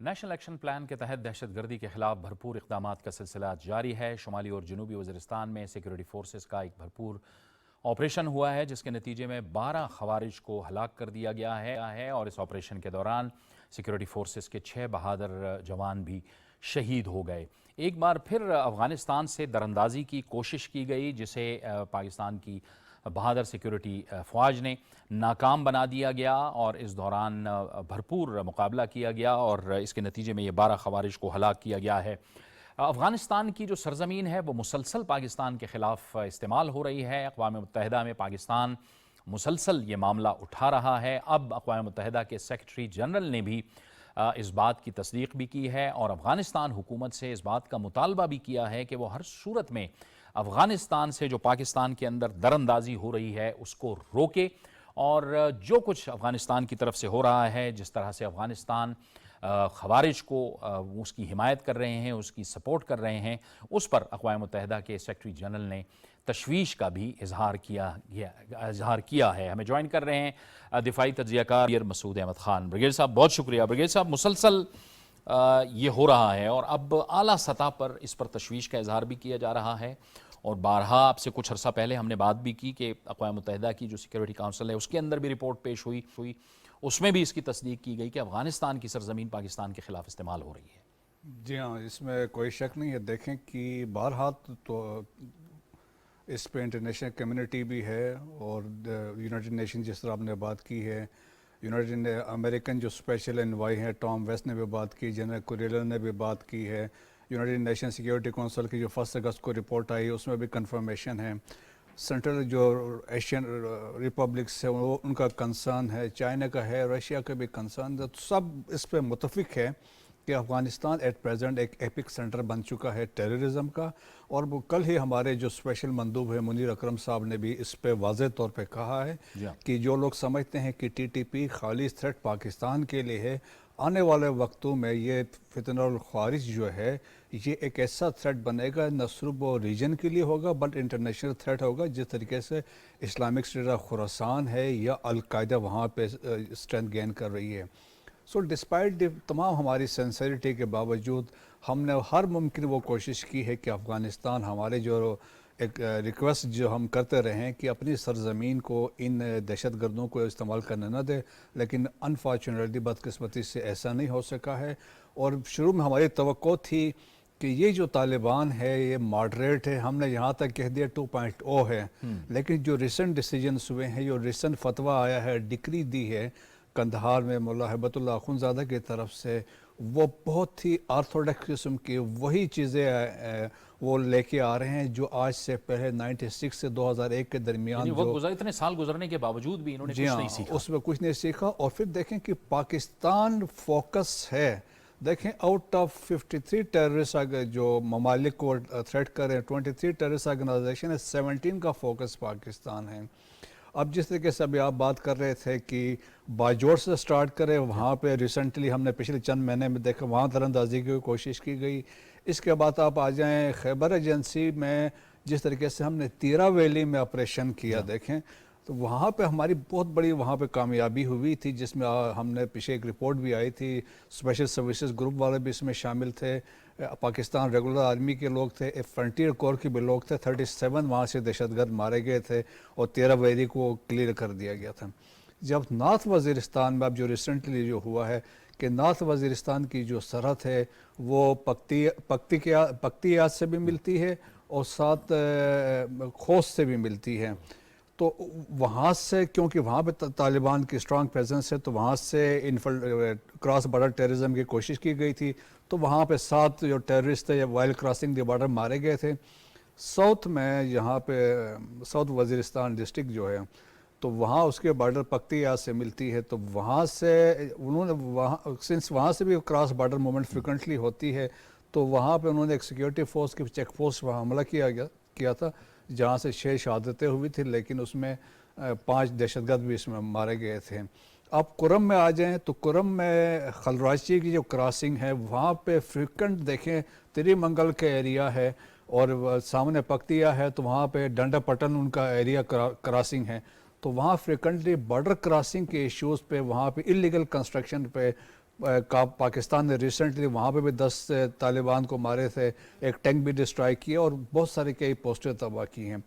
नेशनल एक्शन प्लान के तहत दहशतगर्दी के खिलाफ भरपूर इक़दामात का सिलसिला जारी है। शुमाली और जनूबी वज़ीरिस्तान में सिक्योरिटी फोर्सेस का एक भरपूर ऑपरेशन हुआ है, जिसके नतीजे में 12 खवारिज को हलाक कर दिया गया है और इस ऑपरेशन के दौरान सिक्योरिटी फोर्सेस के 6 बहादुर जवान भी शहीद हो गए। एक बार फिर अफ़गानिस्तान से दरअंदाजी की कोशिश की गई, जिसे पाकिस्तान की बहादुर सिक्योरिटी फ़ौज ने नाकाम बना दिया गया और इस दौरान भरपूर मुकाबला किया गया और इसके नतीजे में ये 12 खवारिज को हलाक किया गया है। अफ़गानिस्तान की जो सरज़मीन है वो मुसलसल पाकिस्तान के ख़िलाफ़ इस्तेमाल हो रही है। अक़वाम मुत्तहिदा में पाकिस्तान मुसलसल ये मामला उठा रहा है। अब अक़वाम मुत्तहिदा के सेक्रेटरी जनरल ने भी इस बात की तस्दीक भी की है और अफ़गानिस्तान हुकूमत से इस बात का मुतालबा भी किया है कि वो हर सूरत में अफ़गानिस्तान से जो पाकिस्तान के अंदर दरअंदाजी हो रही है उसको रोके और जो कुछ अफ़गानिस्तान की तरफ से हो रहा है, जिस तरह से अफ़गानिस्तान खवारिज को उसकी हिमायत कर रहे हैं, उसकी सपोर्ट कर रहे हैं, उस पर अक़वाम मुत्तहिदा के सेक्रेटरी जनरल ने तशवीश का भी इजहार किया है। हमें ज्वाइन कर रहे हैं दिफाई तज्ज़ियाकार मसूद अहमद ख़ान। ब्रिगेड साहब बहुत शुक्रिया। ब्रिगेड साहब, मुसलसल ये हो रहा है और अब आला सतह पर इस पर तशवीश का इजहार भी किया जा रहा है और बारहा आपसे कुछ अर्सा पहले हमने बात भी की कि अक़वाम मुत्तहिदा की जो सिक्योरिटी काउंसिल है उसके अंदर भी रिपोर्ट पेश हुई, उसमें भी इसकी तस्दीक की गई कि अफ़गानिस्तान की सरज़मीन पाकिस्तान के ख़िलाफ़ इस्तेमाल हो रही है। जी हाँ, इसमें कोई शक नहीं है। देखें कि बारहा तो इस पे इंटरनेशनल कम्युनिटी भी है और यूनाइटेड नेशन जिस तरह आपने बात की है, यूनाइटेड अमेरिकन जो स्पेशल एनवाई है टॉम वेस्ट ने भी बात की, जनरल कुरेलर ने भी बात की है, यूनाइटेड नेशन सिक्योरिटी काउंसिल की जो 1 अगस्त को रिपोर्ट आई उसमें भी कंफर्मेशन है। सेंट्रल जो एशियन रिपब्लिक्स है वो उनका कंसर्न है, चाइना का है, रशिया का भी कंसर्न है। तो सब इस पर मुतफिक है कि अफ़गानिस्तान एट प्रेजेंट एक एपिक सेंटर बन चुका है टेररिज्म का। और वो कल ही हमारे जो स्पेशल मंदूब है मुनीर अकरम साहब ने भी इस पे वाज़ेह तौर पे कहा है कि जो लोग समझते हैं कि TTP खाली थ्रेट पाकिस्तान के लिए है, आने वाले वक्तों में ये फितनल ख्वारिज जो है ये एक ऐसा थ्रेट बनेगा, न सिर्फ वो रीजन के लिए होगा बट इंटरनेशनल थ्रेट होगा। जिस तरीके से इस्लामिक स्टेट ऑफ खुरासान है या अलकायदा वहाँ पे स्ट्रेंथ गेन कर रही है। सो डिस्पाइट तमाम हमारी सेंसिटिविटी के बावजूद हमने हर मुमकिन वो कोशिश की है कि अफ़गानिस्तान हमारे जो एक रिक्वेस्ट जो हम करते रहे हैं कि अपनी सरज़मीन को इन दहशतगर्दों को इस्तेमाल करने न दे, लेकिन अनफॉर्चुनेटली बदकिस्मती से ऐसा नहीं हो सका है। और शुरू में हमारी तवक्को थी कि ये जो तालिबान है ये मॉडरेट है, हमने यहाँ तक कह दिया 2.0 है, लेकिन जो रिसेंट डिसीजंस हुए हैं, जो रिसेंट फतवा आया है, डिक्री दी है कंदहार में मुल्ला हिबतुल्लाह अख़ुंज़ादा की तरफ से, वो बहुत ही ऑर्थोडॉक्स किस्म की वही चीज़ें वो लेके आ रहे हैं जो आज से पहले 96 से 2001 के दरमियान जो इतने साल गुजरने के बावजूद भी इन्होंने कुछ नहीं सीखा, उसमें कुछ नहीं सीखा। और फिर देखें कि पाकिस्तान फोकस है, देखें आउट ऑफ 53 टेररिस्ट जो ममालिक को थ्रेट कर रहे हैं, 23 टेररिस्ट ऑर्गेनाइजेशन है, 17 का फोकस पाकिस्तान है। अब जिस तरीके से अभी आप बात कर रहे थे कि बाजोर से स्टार्ट करें, वहाँ पे रिसेंटली हमने पिछले चंद महीने में देखा वहाँ दरअंदाजी की कोशिश की गई। इसके बाद आप आ जाएं खैबर एजेंसी में, जिस तरीके से हमने तीरा वैली में ऑपरेशन किया, देखें तो वहाँ पे हमारी बहुत बड़ी वहाँ पे कामयाबी हुई थी, जिसमें हमने पीछे एक रिपोर्ट भी आई थी, स्पेशल सर्विसेज ग्रुप वाले भी इसमें शामिल थे, पाकिस्तान रेगुलर आर्मी के लोग थे, फ्रंटियर कोर के भी लोग थे, 37 वहाँ से दहशतगर्द मारे गए थे और 13 वैली को क्लियर कर दिया गया था। जब नॉर्थ वज़ीरिस्तान में अब जो रिसेंटली जो हुआ है कि नॉर्थ वज़ीरिस्तान की जो सरहद है वो पख्तियात से भी मिलती है और साथ खोस्त से भी मिलती है, तो वहाँ से क्योंकि वहाँ पे तालिबान की स्ट्रांग प्रेजेंस है तो वहाँ से क्रॉस बॉर्डर टेररिज्म की कोशिश की गई थी। तो वहाँ पे 7 जो टेररिस्ट थे वाइल क्रॉसिंग द बॉर्डर मारे गए थे। साउथ में यहाँ पे साउथ वज़ीरिस्तान डिस्ट्रिक्ट जो है तो वहाँ उसके बॉर्डर पख्तियात से मिलती है, तो वहाँ से उन्होंने वहाँ से भी क्रॉस बॉर्डर मूवमेंट फ्रिक्वेंटली होती है, तो वहाँ पे उन्होंने एक सिक्योरिटी फोर्स की चेक पोस्ट पर हमला किया था जहाँ से 6 शहादतें हुई थी, लेकिन उसमें 5 दहशतगर्द भी इसमें मारे गए थे। आप कुरम में आ जाएं तो कुरम में खलराची की जो क्रॉसिंग है वहाँ पे फ्रिक्वेंट देखें त्रिमंगल का एरिया है और सामने पख्तिया है, तो वहाँ पे डंडा पटन उनका एरिया क्रॉसिंग है, तो वहाँ फ्रिक्वेंटली बॉर्डर क्रॉसिंग के इश्यूज़ पे, वहाँ पे इलीगल कंस्ट्रक्शन पे पाकिस्तान ने रिसेंटली वहाँ पे भी 10 तालिबान को मारे थे, एक टैंक भी डिस्ट्रॉय किया और बहुत सारे कई पोस्टें तबाह की हैं।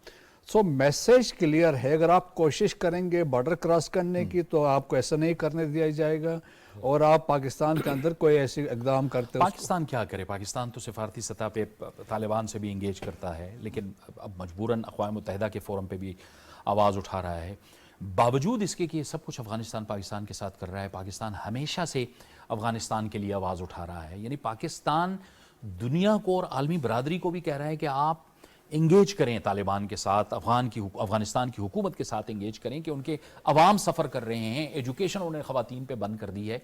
सो मैसेज क्लियर है, अगर आप कोशिश करेंगे बॉर्डर क्रॉस करने की तो आपको ऐसा नहीं करने दिया जाएगा, और आप पाकिस्तान के अंदर कोई ऐसे इकदाम करते पाकिस्तान क्या करे? पाकिस्तान तो सिफारती सतह पे तालिबान से भी इंगेज करता है, लेकिन अब मजबूरन अक़वाम मुत्तहिदा के फोरम पे भी आवाज़ उठा रहा है। बावजूद इसके कि ये सब कुछ अफगानिस्तान पाकिस्तान के साथ कर रहा है, पाकिस्तान हमेशा से अफगानिस्तान के लिए आवाज़ उठा रहा है। यानी पाकिस्तान दुनिया को और आलमी बरादरी को भी कह रहा है कि आप इंगेज करें तालिबान के साथ, अफगानिस्तान की हुकूमत के साथ इंगेज करें कि उनके अवाम सफ़र कर रहे हैं, एजुकेशन उन्हें ख़वातीन पे बंद कर दी है।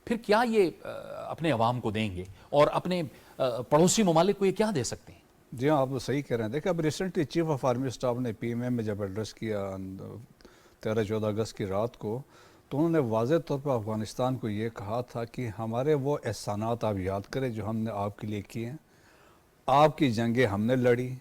फिर क्या ये अपने अवाम को देंगे और अपने पड़ोसी ममालिक को ये क्या दे सकते हैं? जी हाँ, आप सही कह रहे हैं। देखिए, अब recently chief of army staff ने PMM में जब एड्रेस किया 13-14 अगस्त की रात को, तो उन्होंने वाज़ेह तौर पर अफ़गानिस्तान को ये कहा था कि हमारे वो एहसानात आप याद करें जो हमने आपके लिए किए हैं। आपकी जंगें हमने लड़ी,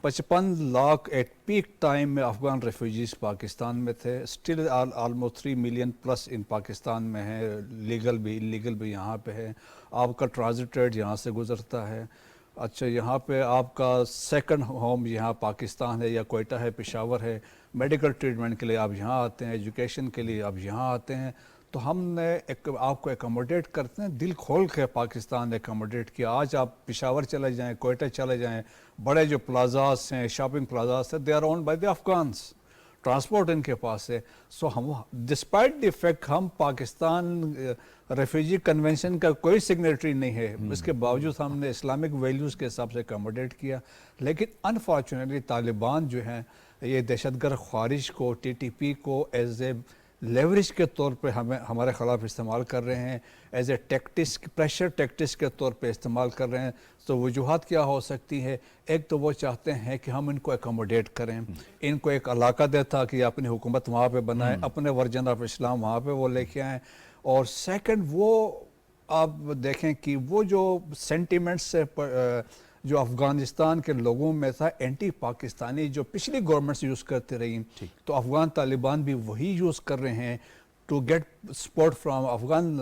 55 लाख एट पीक टाइम में अफ़गान रेफ्यूजीज़ पाकिस्तान में थे। स्टिल ऑलमोस्ट 3 मिलियन प्लस इन पाकिस्तान में है, लीगल भी इलीगल भी यहाँ पे है। आपका ट्रांजिट रेट यहाँ से गुज़रता है। अच्छा, यहाँ पे आपका सेकंड होम यहाँ पाकिस्तान है या कोयटा है, पेशावर है। मेडिकल ट्रीटमेंट के लिए आप यहाँ आते हैं, एजुकेशन के लिए आप यहाँ आते हैं। तो हमने आपको एकोमोडेट करते हैं, दिल खोल के पाकिस्तान ने एकोमोडेट किया। आज आप पेशावर चले जाएं, कोयटा चले जाएं, बड़े जो प्लाजास हैं, शॉपिंग प्लाजास हैं, they are owned by the Afghans, transport इनके पास है। सो हम डिस्पाइट द फैक्ट हम पाकिस्तान रेफ्यूजी कन्वेंशन का कोई सिग्नेटरी नहीं है, इसके बावजूद हमने इस्लामिक वैल्यूज़ के हिसाब से एकोमोडेट किया। लेकिन अनफॉर्चुनेटली तालिबान जो हैं ये दहशतगर्द ख्वारिज को, TTP को एज ए लेवरेज के तौर पे हमारे ख़िलाफ़ इस्तेमाल कर रहे हैं, as a tactics, pressure tactics के तौर पे इस्तेमाल कर रहे हैं। तो वजूहात क्या हो सकती है? एक तो वो चाहते हैं कि हम इनको एकोमोडेट करें, इनको एक इलाका देता कि अपनी हुकूमत वहाँ पे बनाएं, अपने वर्जन ऑफ इस्लाम वहाँ पे वो लेके आएँ। और सेकंड, वो आप देखें कि वो जो सेंटिमेंट्स से जो अफ़गानिस्तान के लोगों में था, एंटी पाकिस्तानी, जो पिछली गवर्नमेंट्स यूज़ करते रही, तो अफ़गान तालिबान भी वही यूज़ कर रहे हैं to get support from Afghan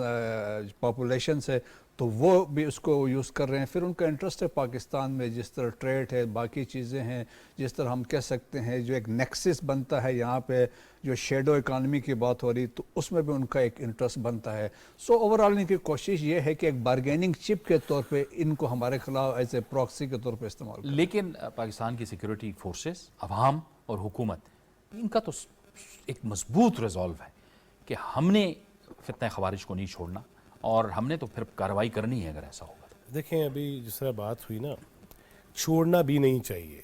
population से। तो वो भी उसको यूज़ कर रहे हैं। फिर उनका इंटरेस्ट है पाकिस्तान में, जिस तरह ट्रेड है, बाकी चीज़ें हैं, जिस तरह हम कह सकते हैं जो एक नेक्सस बनता है यहाँ पे, जो शेडो इकानमी की बात हो रही, तो उसमें भी उनका एक इंटरेस्ट बनता है। सो ओवरऑल इनकी कोशिश ये है कि एक बारगेनिंग चिप के तौर पे इनको हमारे खिलाफ एज ए प्रॉक्सी के तौर पे इस्तेमाल करें। लेकिन पाकिस्तान की सिक्योरिटी फोर्सेस, अवाम और हुकूमत, इनका तो एक मजबूत रिजॉल्व है कि हमने फितने ख़वारिज को नहीं छोड़ना और हमने तो फिर कार्रवाई करनी है अगर ऐसा होगा। देखें, अभी जिस तरह बात हुई ना, छोड़ना भी नहीं चाहिए।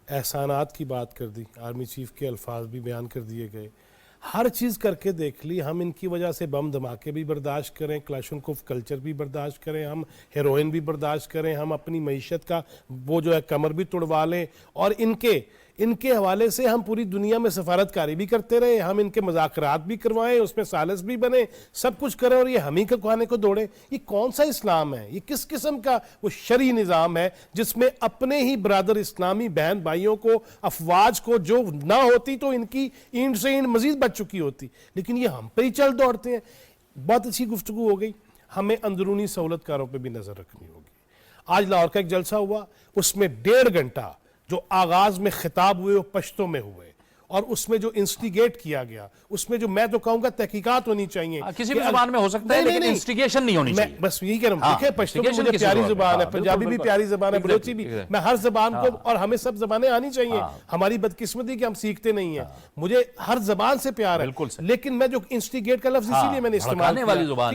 एहसानात की बात कर दी, आर्मी चीफ के अल्फाज भी बयान कर दिए गए, हर चीज़ करके देख ली। हम इनकी वजह से बम धमाके भी बर्दाश्त करें, क्लाशनकोफ कल्चर भी बर्दाश्त करें, हम हेरोइन भी बर्दाश्त करें, हम अपनी मईशत का वो जो है कमर भी तुड़वा लें, और इनके हवाले से हम पूरी दुनिया में सफारतकारी भी करते रहे, हम इनके मज़ाकरात भी करवाएं, उसमें सालिस भी बने, सब कुछ करें, और ये हम ही खाने को दौड़े। ये कौन सा इस्लाम है? ये किस किस्म का वो शरी निज़ाम है जिसमें अपने ही बरादर इस्लामी बहन भाइयों को, अफवाज को जो ना होती तो इनकी ईंट से ईंट मजीद बच चुकी होती, लेकिन ये हम पे ही चल दौड़ते हैं। बहुत अच्छी गुफ्तगू हो गई। हमें अंदरूनी सहूलतकारों पर भी नज़र रखनी होगी। आज लाहौर का एक जलसा हुआ, उसमें 1.5 घंटा जो आगाज में खिताब हुए वो पश्तो में हुए, और उसमें जो इंस्टिगेट किया गया, उसमें जो मैं तो कहूंगा तहकीकात होनी चाहिए। किसी भी जुबान में हो सकता है, लेकिन इंस्टिगेशन नहीं होनी चाहिए। बस यही कह रहा हूं। देखिए, पश्तो भी मुझे प्यारी जुबान है, पंजाबी भी प्यारी जुबान है, बलोची भी। मैं हर जबान को, और हमें सब जबानें आनी चाहिए। हमारी बदकिस्मती कि हम सीखते नहीं है। मुझे हर जबान से प्यार है, लेकिन मैं जो इंस्टिगेट का लफ्ज इसीलिए मैंने इस्तेमाल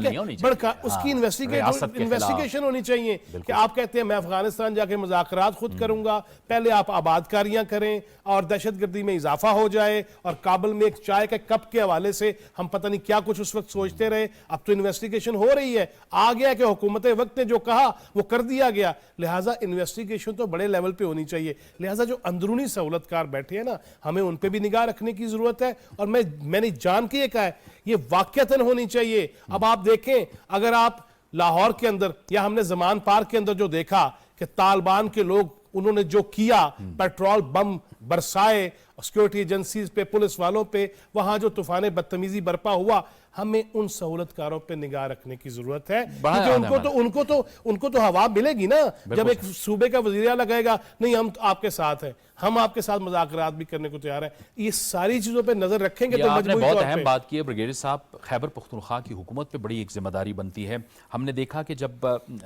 किया, उसकी इन्वेस्टिगेशन होनी चाहिए कि आप कहते हैं मैं अफगानिस्तान जाके मुज़ाकरात खुद करूंगा, पहले आप आबादकारियां करें और दहशतगर्दी में इजाफा हो जाए, और काबुल में एक चाय के कप के हवाले से हम पता नहीं क्या कुछ उस वक्त सोचते रहे। अब तो इन्वेस्टिगेशन हो रही है, आ गया कि हुकूमत वक्त ने जो कहा वो कर दिया गया, लिहाजा इन्वेस्टिगेशन तो बड़े लेवल पे होनी चाहिए। लिहाजा जो अंदरूनी सहूलतकार बैठे हैं ना, हमें उन पर भी निगाह रखने की जरूरत है। और मैंने जान के ये कहा है, ये वाकयातन होनी चाहिए। अब आप देखें, अगर आप लाहौर के अंदर या हमने जमान पार्क के अंदर जो देखा कि तालिबान के लोग, उन्होंने जो किया, पेट्रोल बम बरसाए सिक्योरिटी एजेंसीज पे, पुलिस वालों पे, वहां जो तूफान बदतमीजी बरपा हुआ, हमें उन सहूलतकारों पे निगाह रखने की जरूरत है, क्योंकि उनको तो हवा मिलेगी ना जब एक सूबे का वजीर आला कहेगा नहीं हम आपके साथ हैं, हम आपके साथ मुज़ाकरात भी करने को तैयार हैं। ये सारी चीजों पे नजर रखेंगे तो आपने मजबूरी बहुत तौर पे अहम बात की है ब्रिगेडियर साहब। खैबर पख्तूनख्वा की हुकूमत पे बड़ी एक जिम्मेदारी बनती है। हमने देखा कि जब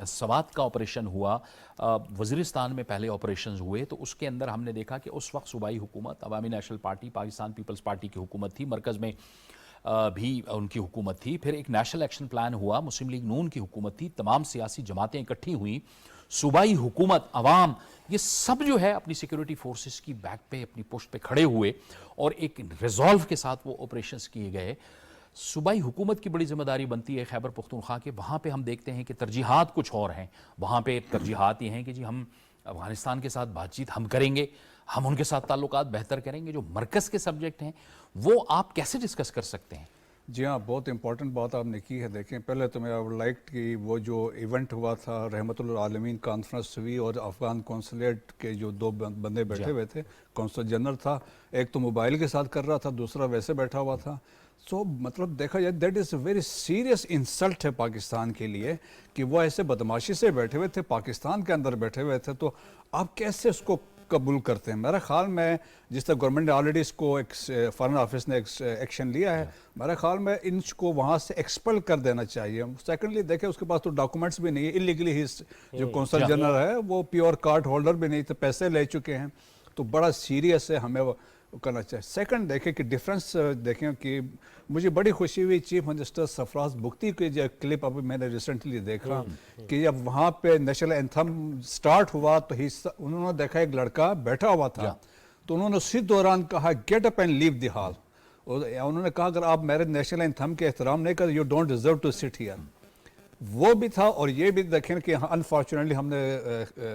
सवात का ऑपरेशन हुआ, वज़ीरिस्तान में पहले ऑपरेशंस हुए, तो उसके अंदर हमने देखा कि उस वक्त सूबाई हुकूमत Awami national party, Pakistan peoples party की हुकूमत थी, मरकज़ में भी उनकी हुकूमत थी। फिर एक नेशनल एक्शन प्लान हुआ, मुस्लिम लीग नून की हुकूमत थी, तमाम सियासी जमातें इकट्ठी हुई, सूबाई हुकूमत, अवाम, ये सब जो है अपनी सिक्योरिटी फोर्सेस की बैक पे, अपनी पुश्त पे खड़े हुए और एक रिजॉल्व के साथ वो ऑपरेशंस किए गए। सूबाई हुकूमत की बड़ी जिम्मेदारी बनती है खैबर पख्तूनख्वा के। वहाँ पे हम देखते हैं कि तरजीहात कुछ और हैं। वहाँ पे तरजीहात ये हैं कि जी हम अफगानिस्तान के साथ बातचीत हम करेंगे, हम उनके साथ ताल्लुकात बेहतर करेंगे। जो मरकज़ के सब्जेक्ट हैं वो आप कैसे डिस्कस कर सकते हैं? जी हाँ, बहुत इंपॉर्टेंट बात आपने की है। देखें, पहले तो मैं आई वुड लाइक कि वो जो इवेंट हुआ था, रहमतुल आलमीन कॉन्फ्रेंस हुई और अफ़गान कौंसलेट के जो दो बंदे बैठे हुए थे, कौंसल जनरल था, एक तो मोबाइल के साथ कर रहा था, दूसरा वैसे बैठा हुआ था। सो मतलब देखा जाए that is a very serious insult है पाकिस्तान के लिए कि वो ऐसे बदमाशी से बैठे हुए थे, पाकिस्तान के अंदर बैठे हुए थे, तो आप कैसे उसको कबूल करते हैं? मेरा ख्याल में जिस तरह गवर्नमेंट ने ऑलरेडी इसको एक फॉरेन ऑफिस ने एक्शन लिया है, मेरा ख्याल में इनको वहाँ से एक्सपेल कर देना चाहिए। सेकेंडली देखें, उसके पास तो डॉक्यूमेंट्स भी नहीं है, इलीगली ही जो कौंसल जनरल है वो प्योर कार्ड होल्डर भी नहीं थे, पैसे ले चुके हैं, तो बड़ा सीरियस है, हमें वो करना चाहिए। सेकंड देखें कि डिफरेंस देखें कि मुझे बड़ी खुशी हुई चीफ मिनिस्टर सरफराज बुख्ती की जो क्लिप अभी मैंने रिसेंटली देखा कि जब वहाँ पे नेशनल एंथम स्टार्ट हुआ तो उन्होंने देखा एक लड़का बैठा हुआ था, तो उन्होंने उसी दौरान कहा get up and leave the hall. उन्होंने कहा अगर आप मेरे नेशनल एंथम के एहतराम नहीं कर, you don't deserve to sit here. वो भी था और ये भी देखें कि अनफॉर्चुनेटली हमने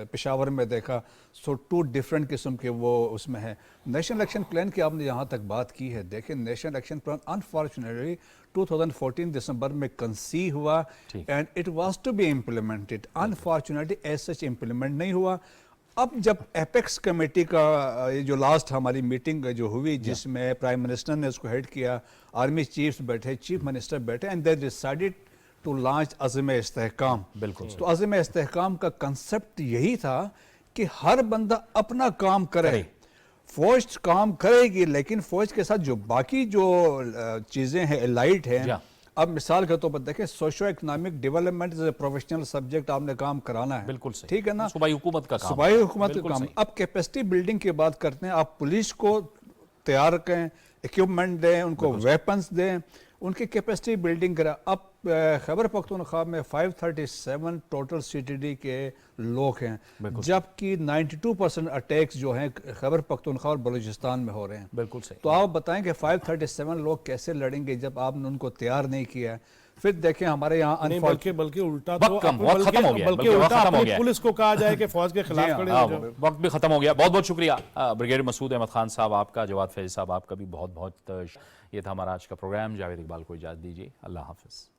पेशावर में देखा। सो टू डिफरेंट किस्म के वो उसमें है। नेशनल एक्शन प्लान की आपने यहाँ तक बात की है, देखें नेशनल एक्शन प्लान अनफॉर्चुनेटली 2014 दिसंबर में कंसीव हुआ and it was to be implemented. Unfortunately as such implement नहीं हुआ। अब जब एपेक्स कमेटी का ये जो लास्ट हमारी मीटिंग जो हुई जिसमें प्राइम मिनिस्टर ने उसको हेड किया, आर्मी चीफ्स बैठे, चीफ मिनिस्टर बैठे and they decided to launch Azm Istehkam. बिल्कुल। तो अज़्म इस्तेहकाम का कंसेप्ट यही था कि हर बंदा अपना काम करे। फौज काम करेगी लेकिन फौज के साथ जो बाकी जो चीज़ें हैं एलाइट हैं, अब मिसाल के तौर पर देखें socio economic development is a professional subject, आपने काम कराना है, बिल्कुल सही, ठीक है ना, सूबाई हुकूमत का काम, सूबाई हुकूमत का काम। अब कैपेसिटी बिल्डिंग की बात करते हैं, आप पुलिस को तैयार करें, इक्विपमेंट दें, उनको वेपन्स दें, उनकी कैपेसिटी बिल्डिंग करा। अब खैबर पख्तूनख्वा में 537 टोटल सीटीडी के लोग हैं, जबकि 92% अटैक्स जो हैं खैबर पख्तूनख्वा और बलूचिस्तान में हो रहे हैं। बिल्कुल सही। तो आप बताएं कि 537 लोग कैसे लड़ेंगे जब आपने उनको तैयार नहीं किया है। फिर देखें हमारे यहाँ बल्कि उल्टा तो खत्म हो गया, बल्कि उल्टा अपनी पुलिस को कहा जाए कि फौज के खिलाफ खड़े हो जाओ। वक्त भी खत्म हो गया। बहुत बहुत शुक्रिया ब्रिगेडियर मसूद अहमद खान साहब आपका, जवाद फैज़ साहब आपका भी बहुत बहुत। ये था हमारा आज का प्रोग्राम। जावेद इकबाल को इजाज़त दीजिए। अल्लाह हाफ़िज़।